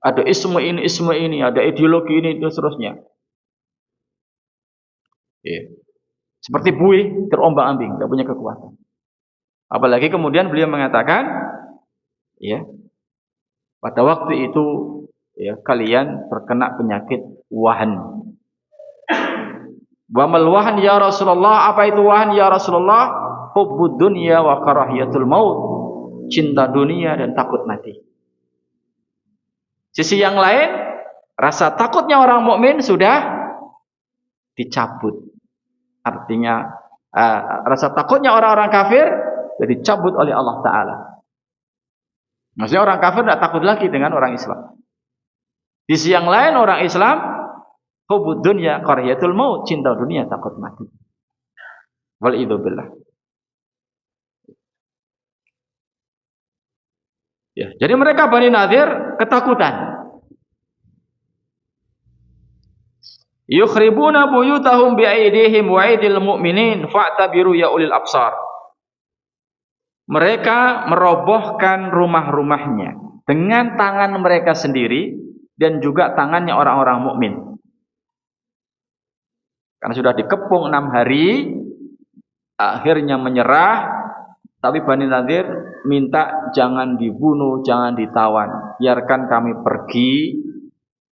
Speaker 1: Ada isme ini, ada ideologi ini dan seterusnya. Ya. Seperti buih terombang-ambing, tidak punya kekuatan. Apalagi kemudian beliau mengatakan, ya, pada waktu itu ya kalian terkena penyakit wahan. Wa mal wahan ya Rasulullah, apa itu wahan ya Rasulullah? Hubbud dunya wa karahiyatul maut. Cinta dunia dan takut mati. Sisi yang lain, rasa takutnya orang mukmin sudah dicabut. Artinya rasa takutnya orang-orang kafir sudah dicabut oleh Allah Ta'ala. Maksudnya orang kafir tidak takut lagi dengan orang Islam. Di sisi yang lain orang Islam, hubbud dunya karahiyatul maut, cinta dunia takut mati. Wal'idzubillah. Ya, jadi mereka Bani Nadir ketakutan. Yukhribuna buyutahum bi'aidihim wa aidil mu'minin fa'tabiru ya ulil absar. Mereka merobohkan rumah-rumahnya dengan tangan mereka sendiri dan juga tangannya orang-orang mukmin. Karena sudah dikepung 6 hari, akhirnya menyerah. Tapi Bani Nadir minta jangan dibunuh, jangan ditawan. Biarkan kami pergi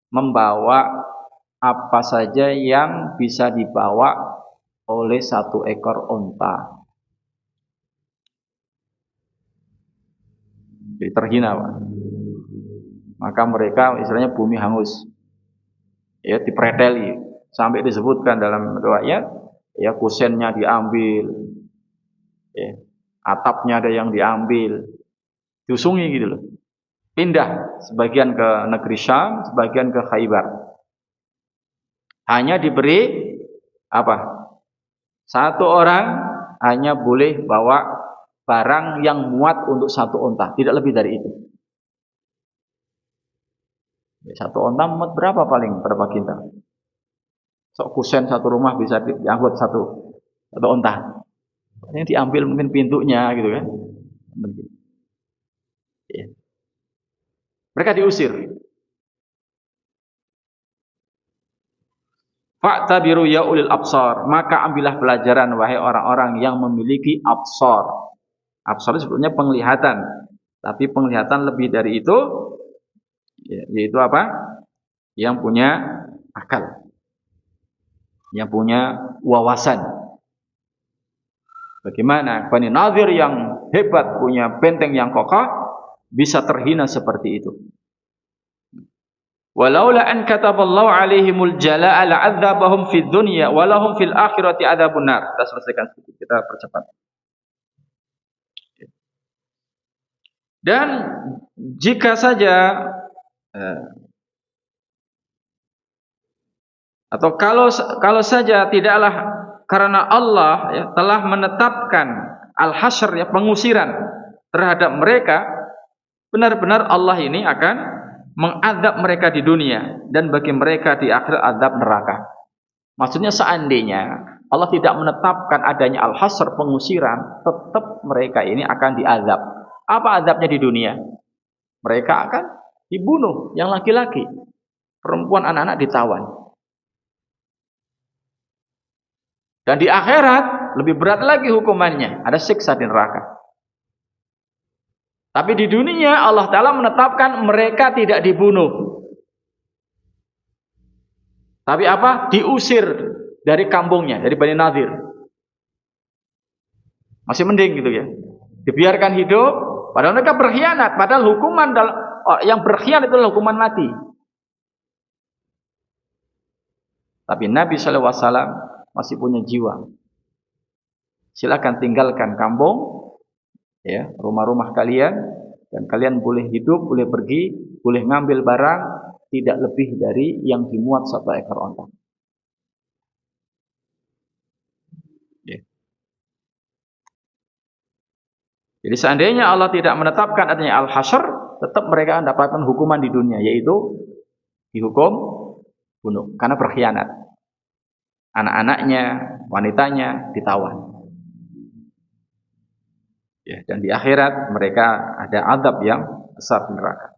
Speaker 1: membawa apa saja yang bisa dibawa oleh 1 ekor unta. Jadi terhina, Pak. Maka mereka istilahnya bumi hangus. Ya, dipreteli. Sampai disebutkan dalam doanya, ya kusennya diambil. Ya. Atapnya ada yang diambil, diusungi gitu loh. Pindah sebagian ke negeri Syam, sebagian ke Khaybar. Hanya diberi apa? 1 orang hanya boleh bawa barang yang muat untuk 1 unta, tidak lebih dari itu. 1 unta muat berapa paling? Berapa kintal? Sok kusen 1 rumah bisa diangkut 1 unta. Yang diambil mungkin pintunya gitu kan. Ya. Mereka diusir. Fa'tabiru ya ulil absar, maka ambillah pelajaran wahai orang-orang yang memiliki absar. Absar itu sebetulnya penglihatan, tapi penglihatan lebih dari itu, yaitu apa? Yang punya akal, yang punya wawasan. Bagaimana Bani Nadir yang hebat, punya benteng yang kokoh, bisa terhina seperti itu. Walaula an kataballahu alaihimul jalaa la'adzabahum fid dunya walahum fil akhirati adzabun nar. Kita selesaikan sedikit, kita percepat. Dan jika saja atau kalau saja tidaklah karena Allah ya, telah menetapkan al-hasyr, ya, pengusiran terhadap mereka, benar-benar Allah ini akan mengadab mereka di dunia dan bagi mereka di akhir azab neraka. Maksudnya seandainya Allah tidak menetapkan adanya al-hasyr, pengusiran, tetap mereka ini akan diazab. Apa azabnya di dunia? Mereka akan dibunuh, yang laki-laki, perempuan, anak-anak ditawan. Dan di akhirat lebih berat lagi hukumannya, ada siksa di neraka. Tapi di dunia Allah Ta'ala menetapkan mereka tidak dibunuh. Tapi apa? Diusir dari kampungnya, dari Bani Nadir. Masih mending gitu ya. Dibiarkan hidup, padahal mereka berkhianat. Padahal hukuman yang berkhianat itu adalah hukuman mati. Tapi Nabi SAW masih punya jiwa. Silakan tinggalkan kampung, ya, rumah-rumah kalian, dan kalian boleh hidup, boleh pergi, boleh ngambil barang, tidak lebih dari yang dimuat 1 ekor onta. Ya. Jadi seandainya Allah tidak menetapkan adanya al-hasyr, tetap mereka mendapatkan hukuman di dunia, yaitu dihukum bunuh karena berkhianat. Anak-anaknya, wanitanya ditawan. Ya, dan di akhirat mereka ada azab yang besar di neraka.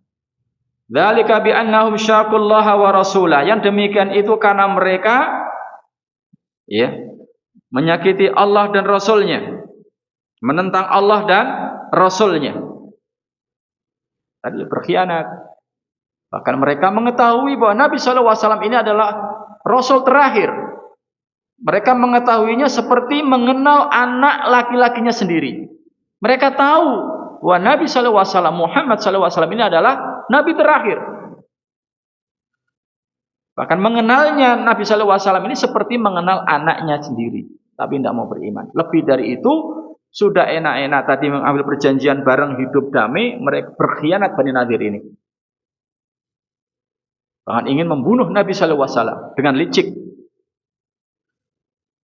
Speaker 1: Dzalika bi annahum syaqullaha wa rasulah. Yang demikian itu karena mereka ya menyakiti Allah dan Rasulnya, menentang Allah dan Rasulnya. Tadi berkhianat. Bahkan mereka mengetahui bahwa Nabi SAW ini adalah Rasul terakhir. Mereka mengetahuinya seperti mengenal anak laki-lakinya sendiri. Mereka tahu bahwa Nabi SAW, Muhammad SAW ini adalah Nabi terakhir. Bahkan mengenalnya Nabi SAW ini seperti mengenal anaknya sendiri. Tapi tidak mau beriman. Lebih dari itu, sudah enak-enak tadi mengambil perjanjian bareng hidup damai, mereka berkhianat Bani Nadir ini. Bahkan ingin membunuh Nabi SAW dengan licik.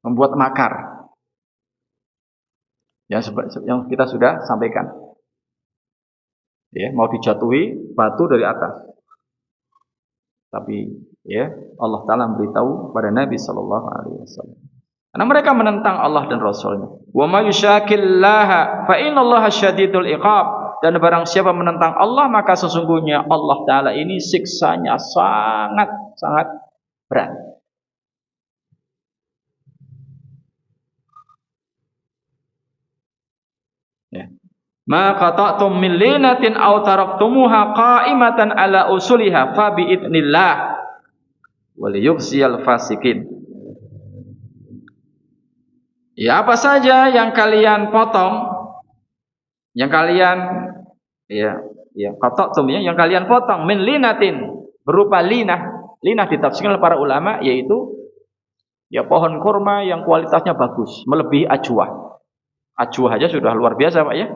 Speaker 1: Membuat makar. Yang kita sudah sampaikan. Ya, mau dijatuhi batu dari atas. Tapi ya Allah Ta'ala memberitahu pada Nabi SAW. Karena mereka menentang Allah dan Rasulnya. Wa ma yushaqillaha fa innallaha syadidul iqab. Dan barang siapa menentang Allah, maka sesungguhnya Allah Ta'ala ini siksanya sangat berat. Ya. Ma qata'tum min linatin aw taraktumuha qa'imatan ala usuliha fa bi idznillah wal yughziyal fasikin. Ya, apa saja yang kalian potong, yang kalian qata'tum yang kalian potong min linatin berupa linah. Linah ditafsirkan oleh para ulama yaitu ya pohon kurma yang kualitasnya bagus, melebihi ajwa. Ajwa aja sudah luar biasa Pak ya.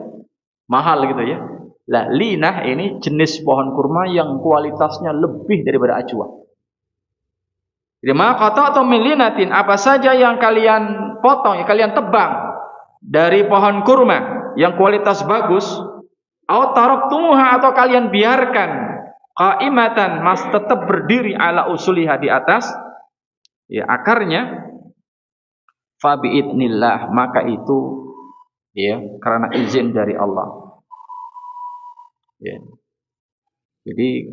Speaker 1: Mahal gitu ya. Lah linah ini jenis pohon kurma yang kualitasnya lebih daripada ajwa. Jadi maka atau milinatin apa saja yang kalian potong, yang kalian tebang dari pohon kurma yang kualitas bagus, atau taraktumuha atau kalian biarkan qaimatan mas tetap berdiri ala usuliha di atas ya akarnya, fa biidznillah maka itu ya karena izin dari Allah. Ya. Jadi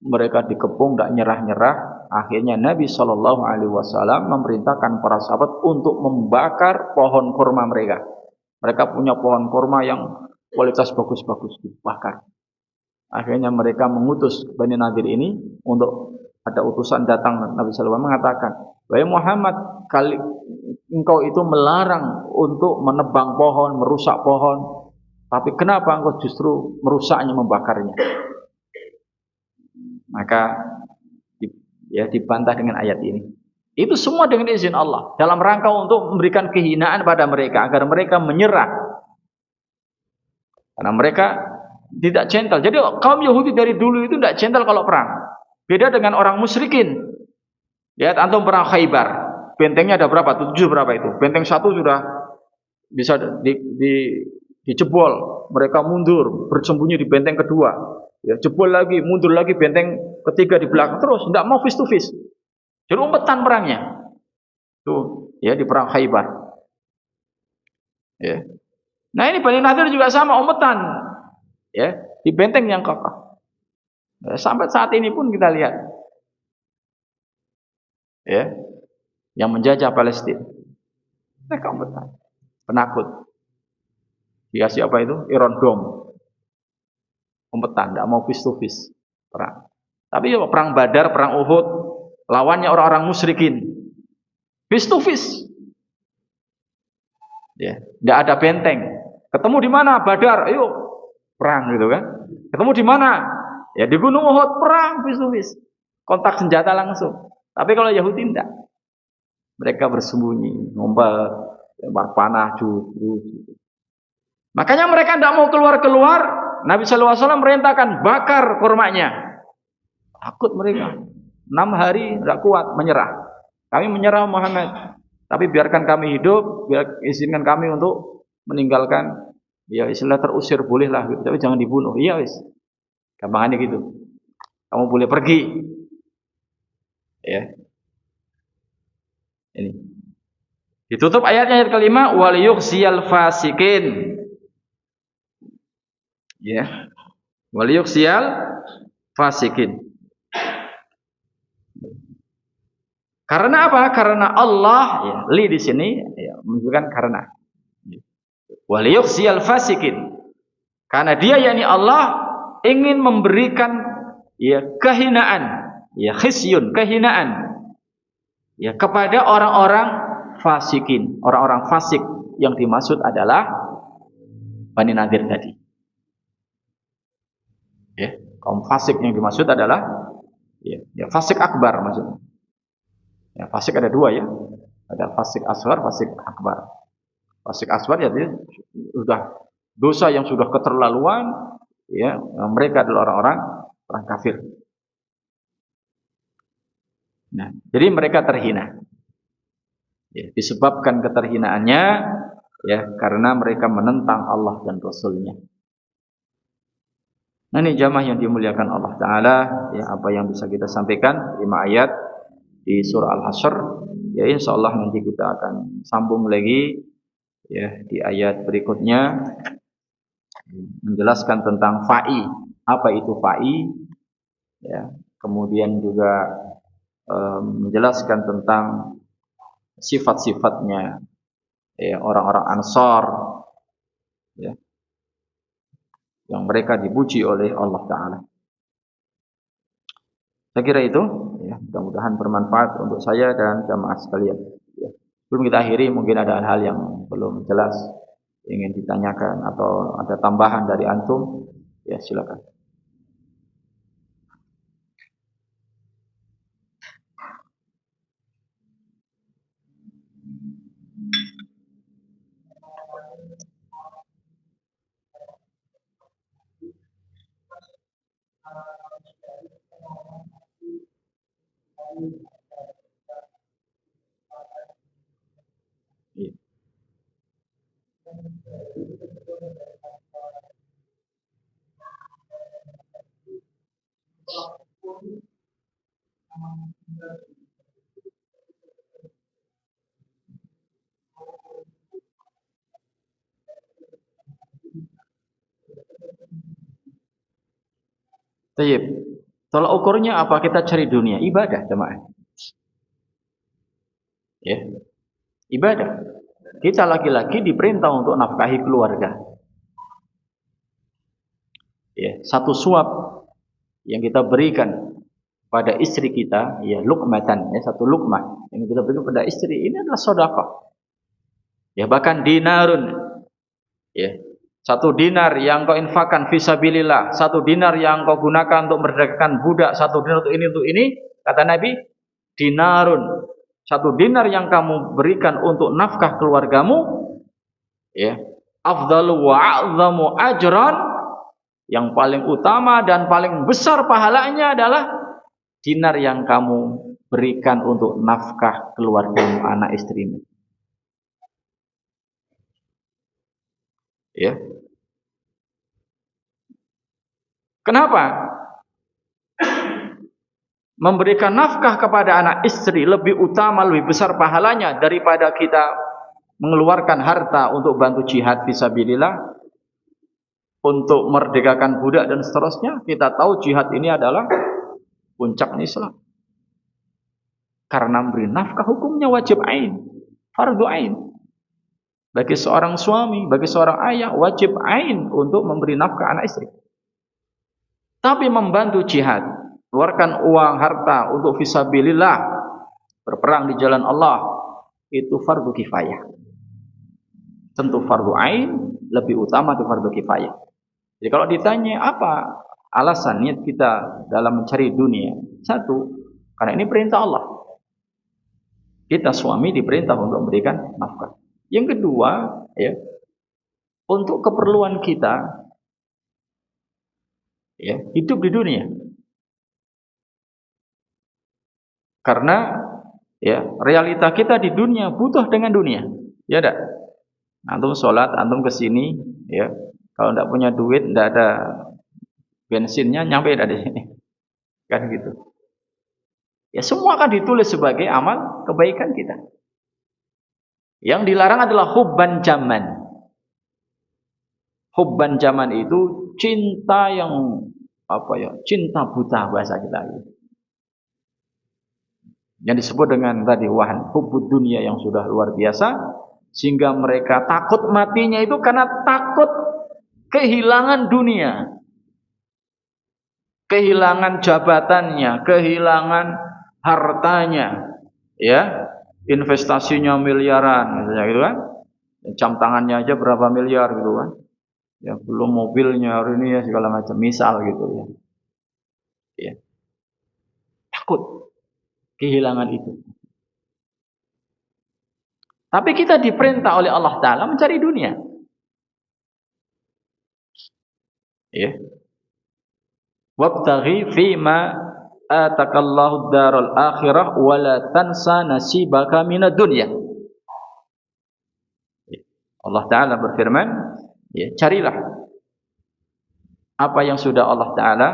Speaker 1: mereka dikepung tidak nyerah-nyerah. Akhirnya Nabi SAW memerintahkan para sahabat untuk membakar pohon kurma mereka. Mereka punya pohon kurma yang kualitas bagus-bagus dibakar. Akhirnya mereka mengutus Bani Nadir ini untuk ada utusan datang Nabi SAW mengatakan, wahai Muhammad, engkau itu melarang untuk menebang pohon, merusak pohon. Tapi kenapa engkau justru merusaknya, membakarnya? Maka ya dibantah dengan ayat ini. Itu semua dengan izin Allah. Dalam rangka untuk memberikan kehinaan pada mereka. Agar mereka menyerah. Karena mereka tidak gentle. Jadi kaum Yahudi dari dulu itu tidak gentle kalau perang. Beda dengan orang musyrikin. Lihat antum perang Khaybar. Bentengnya ada berapa? 7 berapa itu? Benteng 1 sudah bisa dijebol. Mereka mundur, bersembunyi di benteng kedua. Ya, jebol lagi, mundur lagi, benteng ketiga di belakang. Terus, tidak mau face to face. Jadi umpetan perangnya. Tuh, ya di perang Khaybar. Ya. Nah ini Bani Nadir juga sama, umpetan. Ya, di benteng yang kokoh. Ya, sampai saat ini pun kita lihat. Ya, yang menjajah Palestina. Mereka umpetan. Penakut. Dia siapa itu? Iron Dome. Umpetan, tidak mau face to face perang. Tapi ya, perang Badar, perang Uhud, lawannya orang-orang musyrikin. Face to face. Ya, tidak ada benteng. Ketemu di mana? Badar, ayo perang gitu kan. Ketemu di mana? Ya di Gunung Uhud, perang face to face. Kontak senjata langsung. Tapi kalau Yahudi tidak. Mereka bersembunyi, ngumpet, lempar panah, jurus. Makanya mereka tidak mau keluar-keluar. Nabi SAW merintahkan bakar kurmanya. Takut mereka. 6 hari tidak kuat, menyerah. Kami menyerah Muhammad. Tapi biarkan kami hidup, izinkan kami untuk meninggalkan. Ya istilah terusir bolehlah, tapi jangan dibunuh. Iya wis. Gampangannya gitu. Kamu boleh pergi. Ya. Ini. Ditutup ayatnya ayat kelima, wal yukhziyal fasikin. Ya. Wal yukhziyal fasikin. Karena apa? Karena Allah, ya, li di sini ya, menunjukkan karena. Waliyukhziyal fasikin. Karena dia yakni Allah ingin memberikan ya kehinaan, ya khisyun, kehinaan ya kepada orang-orang fasikin, orang-orang fasik yang dimaksud adalah Bani Nadir tadi. Ya, kaum fasik yang dimaksud adalah ya fasik akbar maksudnya. Ya, fasik ada dua ya. Ada fasik asghar, fasik akbar. Fasik asghar ya sudah dosa yang sudah keterlaluan, ya, mereka adalah orang kafir. Nah, jadi mereka terhina. Ya, disebabkan keterhinaannya ya karena mereka menentang Allah dan Rasul-Nya. Nah, ini jamaah yang dimuliakan Allah Ta'ala, ya, apa yang bisa kita sampaikan 5 ayat di surah Al-Hasyr, ya insyaallah nanti kita akan sambung lagi ya di ayat berikutnya menjelaskan tentang fa'i, apa itu fa'i, ya, kemudian juga menjelaskan tentang sifat-sifatnya ya, orang-orang Ansar ya, yang mereka dipuji oleh Allah Ta'ala. Saya kira itu ya, mudah-mudahan bermanfaat untuk saya dan jamaah sekalian ya. Sebelum kita akhiri, mungkin ada hal yang belum jelas ingin ditanyakan atau ada tambahan dari antum, ya silakan. Ya. Tayyib. Tolak ukurnya apa? Kita cari dunia, ibadah jemaah. Ya. Ibadah. Kita laki-laki diperintah untuk nafkahi keluarga. Ya, satu suap yang kita berikan pada istri kita, ya lukmatan, ya satu lukmah yang kita berikan pada istri ini adalah sedekah. Ya bahkan dinarun, ya satu dinar yang kau infakkan fisabilillah, satu dinar yang kau gunakan untuk merdekakan budak, satu dinar untuk ini, kata Nabi, dinarun, satu dinar yang kamu berikan untuk nafkah keluargamu, ya afdalu wa a'zamu ajran, yang paling utama dan paling besar pahalanya adalah dinar yang kamu berikan untuk nafkah keluargamu, anak istrimu. Ya. Kenapa? Memberikan nafkah kepada anak istri lebih utama, lebih besar pahalanya daripada kita mengeluarkan harta untuk bantu jihad fisabilillah, untuk merdekakan budak dan seterusnya. Kita tahu jihad ini adalah puncak Islam. Karena memberi nafkah hukumnya wajib ain, fardu ain. Bagi seorang suami, bagi seorang ayah wajib ain untuk memberi nafkah anak istri. Tapi membantu jihad, keluarkan uang harta untuk fisabilillah, berperang di jalan Allah, itu fardu kifayah. Tentu fardu ain lebih utama dari fardu kifayah. Jadi kalau ditanya apa alasan niat kita dalam mencari dunia? Satu, karena ini perintah Allah. Kita suami diperintah untuk memberikan nafkah. Yang kedua, ya, untuk keperluan kita, ya, hidup di dunia. Karena ya realita kita di dunia butuh dengan dunia. Ya enggak? Antum sholat, antum kesini, ya. Kalau tidak punya duit, tidak ada bensinnya, nyampe dari sini. Kan gitu. Ya semua akan ditulis sebagai amal kebaikan kita. Yang dilarang adalah hubban jaman. Hubban jaman itu cinta yang apa ya, cinta buta bahasa kita gitu. Yang disebut dengan tadi wahan, hubbud dunia yang sudah luar biasa, sehingga mereka takut matinya itu karena takut kehilangan dunia, kehilangan jabatannya, kehilangan hartanya, ya, investasinya miliaran, misalnya gitu kan, jam tangannya aja berapa miliar gitu kan, ya belum mobilnya hari ini ya segala macam, misal gitu ya, ya. Takut kehilangan itu. Tapi kita diperintah oleh Allah Ta'ala mencari dunia. Ya. Wabtaghi fima atakallahu daral akhirah wa la tansa nasibaka minad dunya. Allah Ta'ala berfirman, ya, carilah apa yang sudah Allah Ta'ala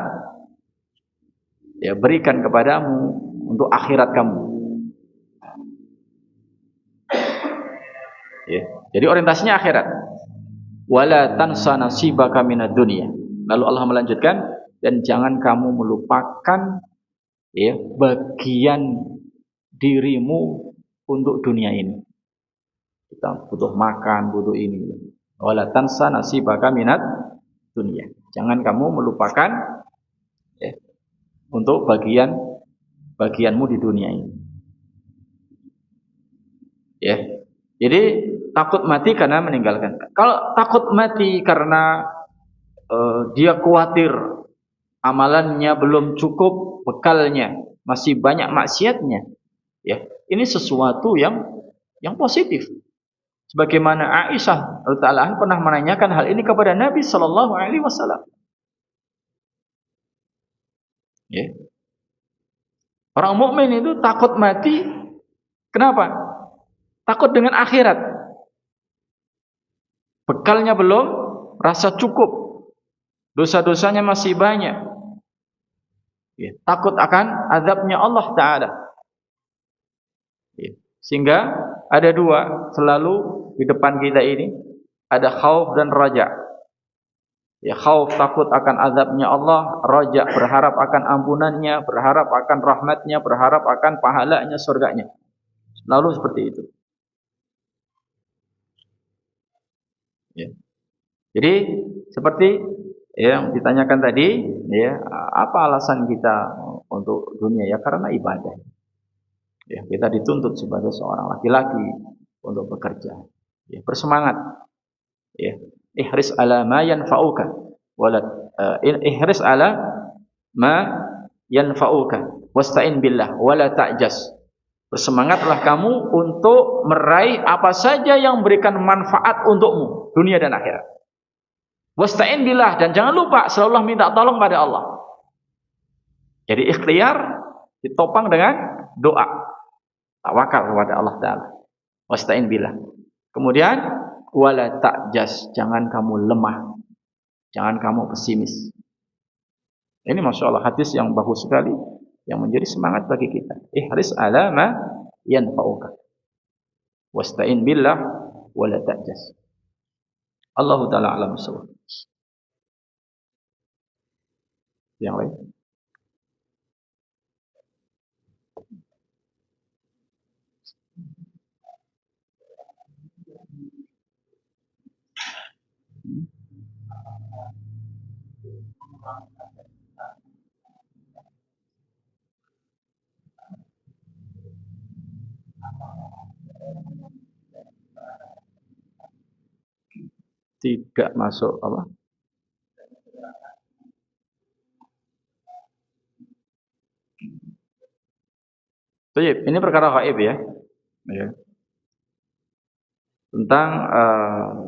Speaker 1: ya berikan kepadamu untuk akhirat kamu. Ya. Jadi orientasinya akhirat. Wala tansa nasibaka minad dunya. Lalu Allah melanjutkan, dan jangan kamu melupakan ya bagian dirimu untuk dunia ini. Kita butuh makan, butuh ini. Wala tansa nasibaka minad dunya. Jangan kamu melupakan ya, untuk bagianmu di dunia ini. Ya. Jadi takut mati karena meninggalkan. Kalau takut mati karena dia khawatir amalannya belum cukup, bekalnya masih banyak maksiatnya, ya ini sesuatu yang positif. Sebagaimana Aisyah radhiyallahu anha pernah menanyakan hal ini kepada Nabi Shallallahu Alaihi Wasallam. Ya. Orang mukmin itu takut mati, kenapa? Takut dengan akhirat. Bekalnya belum, rasa cukup, dosa-dosanya masih banyak. Ya, takut akan azabnya Allah Ta'ala. Ya, sehingga ada dua selalu di depan kita ini, ada khauf dan raja. Ya, khauf takut akan azabnya Allah, raja berharap akan ampunannya, berharap akan rahmatnya, berharap akan pahalanya, surganya. Selalu seperti itu. Ya. Jadi seperti yang ditanyakan tadi, ya, apa alasan kita untuk dunia? Ya karena ibadah. Ya, kita dituntut sebagai seorang laki-laki untuk bekerja. Ya, bersemangat. Ya, ihris ala ma yanfa'uka, wala ihris ala ma yanfa'uka, wasta'in billah, wala ta'jas. Bersemangatlah kamu untuk meraih apa saja yang memberikan manfaat untukmu, dunia dan akhirat. Wasta'in billah, dan jangan lupa selalu minta tolong pada Allah. Jadi ikhtiar ditopang dengan doa, tawakal kepada Allah Ta'ala. Wasta'in billah. Kemudian wala ta'jas, jangan kamu lemah, jangan kamu pesimis. Ini Masya Allah hadis yang bagus sekali, yang menjadi semangat bagi kita. Ihris ala ma yanfa'uka, wasta'in billah wala ta'jas. Allah Ta'ala alam bisawab. Yang lain? Tidak masuk apa? Ini perkara gaib ya. Ya. Tentang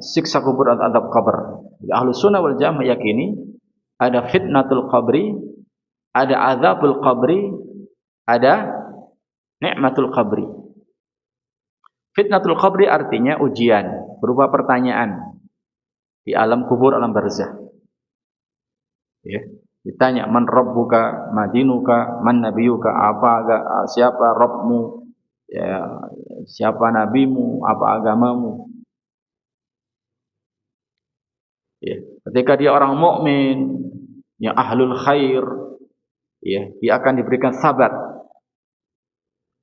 Speaker 1: siksa kubur atau adab kubur. Ahlus sunnah wal jamaah meyakini ada fitnatul qabri, ada azabul qabri, ada nikmatul qabri. Fitnatul qabri artinya ujian berupa pertanyaan di alam kubur, alam barzah. Ya. Ditanya, man rabbuka, madinuka, man nabiyuka, siapa Rabbmu, ya, siapa nabimu, apa agamamu. Ya. Ketika dia orang mukmin, yang ahlul khair, ya, dia akan diberikan sabat.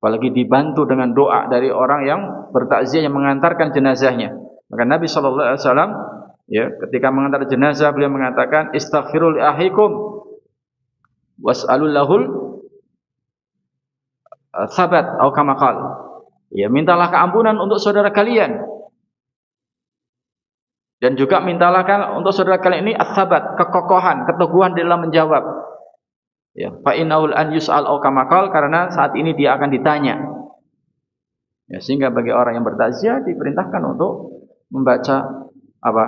Speaker 1: Apalagi dibantu dengan doa dari orang yang bertakziah yang mengantarkan jenazahnya. Maka Nabi sallallahu alaihi wasallam, ya, ketika mengantar jenazah beliau mengatakan istaghfiru li akhikum was'alul lahul sabat atau kama qala. Ya, mintalah keampunan untuk saudara kalian. Dan juga mintalah untuk saudara kalian ini as-sabat, kekokohan, keteguhan dalam menjawab. Ya, fa innahu an yus'al au kama qala, karena saat ini dia akan ditanya. Ya, sehingga bagi orang yang bertakziah diperintahkan untuk membaca apa?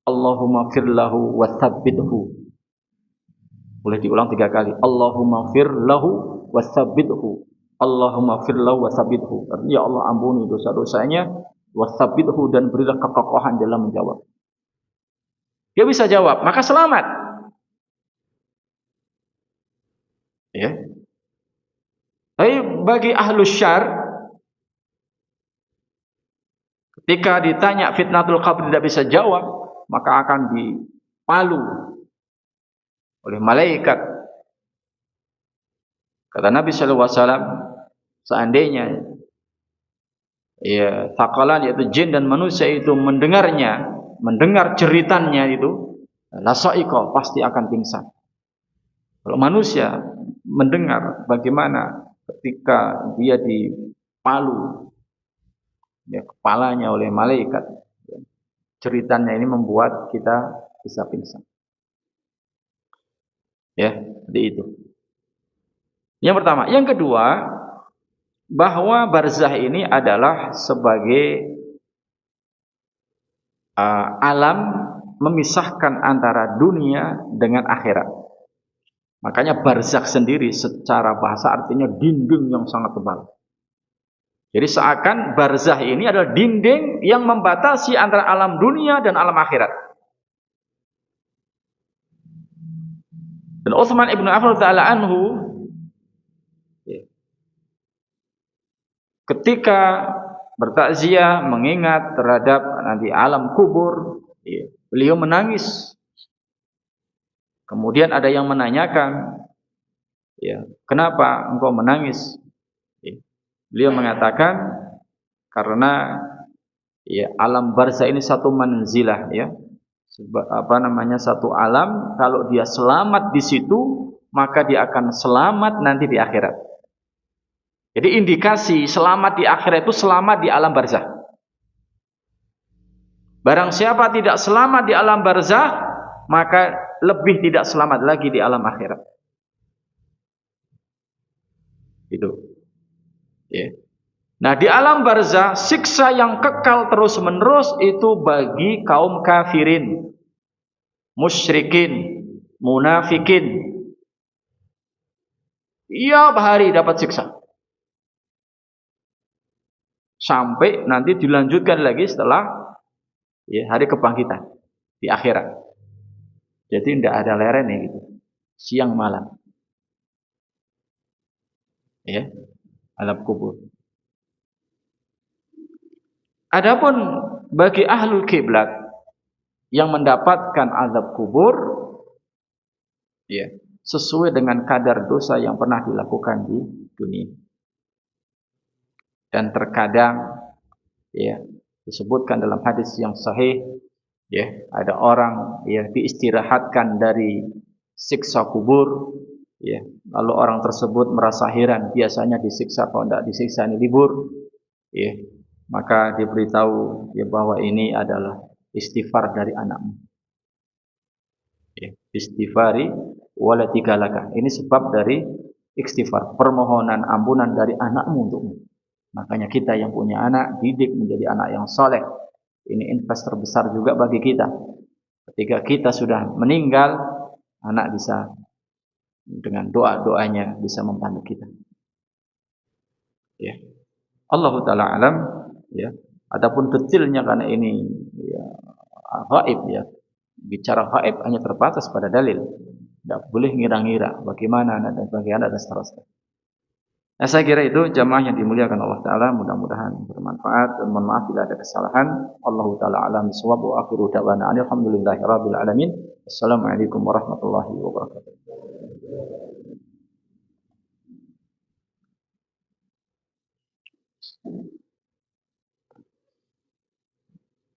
Speaker 1: Allahumma fir lahu wa tsabbithu. Boleh diulang 3 kali. Allahumma fir lahu wa tsabbithu. Allahumma fir lahu wa tsabbithu. Ya Allah, ampuni dosa-dosanya, wa tsabbithu, dan berilah kekokohan dalam menjawab. Dia bisa jawab, maka selamat. Ya. Tapi bagi ahlus syarr, ketika ditanya fitnatul qabr tidak bisa jawab, maka akan dipalu oleh malaikat. Kata Nabi sallallahu alaihi wasallam, seandainya ya thaqalan, yaitu jin dan manusia itu mendengar jeritannya itu, la sa'iqa, pasti akan pingsan. Kalau manusia mendengar bagaimana ketika dia dipalu ya kepalanya oleh malaikat, ceritanya ini membuat kita bisa pingsan. Ya, seperti itu. Yang pertama, yang kedua, bahwa barzah ini adalah sebagai alam memisahkan antara dunia dengan akhirat. Makanya barzakh sendiri secara bahasa artinya dinding yang sangat tebal. Jadi seakan barzakh ini adalah dinding yang membatasi antara alam dunia dan alam akhirat. Dan Utsman ibnu Affan ta'ala anhu, ketika bertakziah mengingat terhadap nanti alam kubur, beliau menangis. Kemudian ada yang menanyakan, ya, kenapa engkau menangis? Beliau mengatakan, karena ya alam barzah ini satu manzilah, ya, satu alam. Kalau dia selamat di situ, maka dia akan selamat nanti di akhirat. Jadi indikasi selamat di akhirat itu selamat di alam barzah. Barang siapa tidak selamat di alam barzah, maka lebih tidak selamat lagi di alam akhirat. Itu. Ya. Nah, di alam barzah, siksa yang kekal terus-menerus itu bagi kaum kafirin, musyrikin, munafikin. Tiap hari dapat siksa. Sampai nanti dilanjutkan lagi setelah ya, hari kebangkitan di akhirat. Jadi tidak ada leren ya, gitu. Siang malam. Ya, alam kubur. Adapun bagi ahlul kiblat yang mendapatkan azab kubur, ya, sesuai dengan kadar dosa yang pernah dilakukan di dunia. Dan terkadang, ya, disebutkan dalam hadis yang sahih, ya, ada orang ya diistirahatkan dari siksa kubur, ya, lalu orang tersebut merasa heran, biasanya disiksa, kalau tidak disiksa ini libur, ya, maka diberitahu ya bahwa ini adalah istighfar dari anakmu, ya, istighfari walatika laka, ini sebab dari istighfar, permohonan ampunan dari anakmu untukmu. Makanya kita yang punya anak, didik menjadi anak yang soleh. Ini investor besar juga bagi kita. Ketika kita sudah meninggal, anak bisa dengan doa-doanya bisa membantu kita. Ya. Allah Ta'ala alam. Ya. Adapun detailnya karena ini ya, gaib, ya. Bicara gaib hanya terbatas pada dalil. Tidak boleh ngira-ngira bagaimana dan bagaimana dan seterusnya. Nah, saya kira itu jamaah yang dimuliakan Allah Ta'ala, mudah-mudahan bermanfaat, dan mohon maaf bila ada kesalahan. Allah Ta'ala alam bisawab, wa akhiru da'wana alhamdulillahi rabbil alamin. Assalamualaikum warahmatullahi wabarakatuh.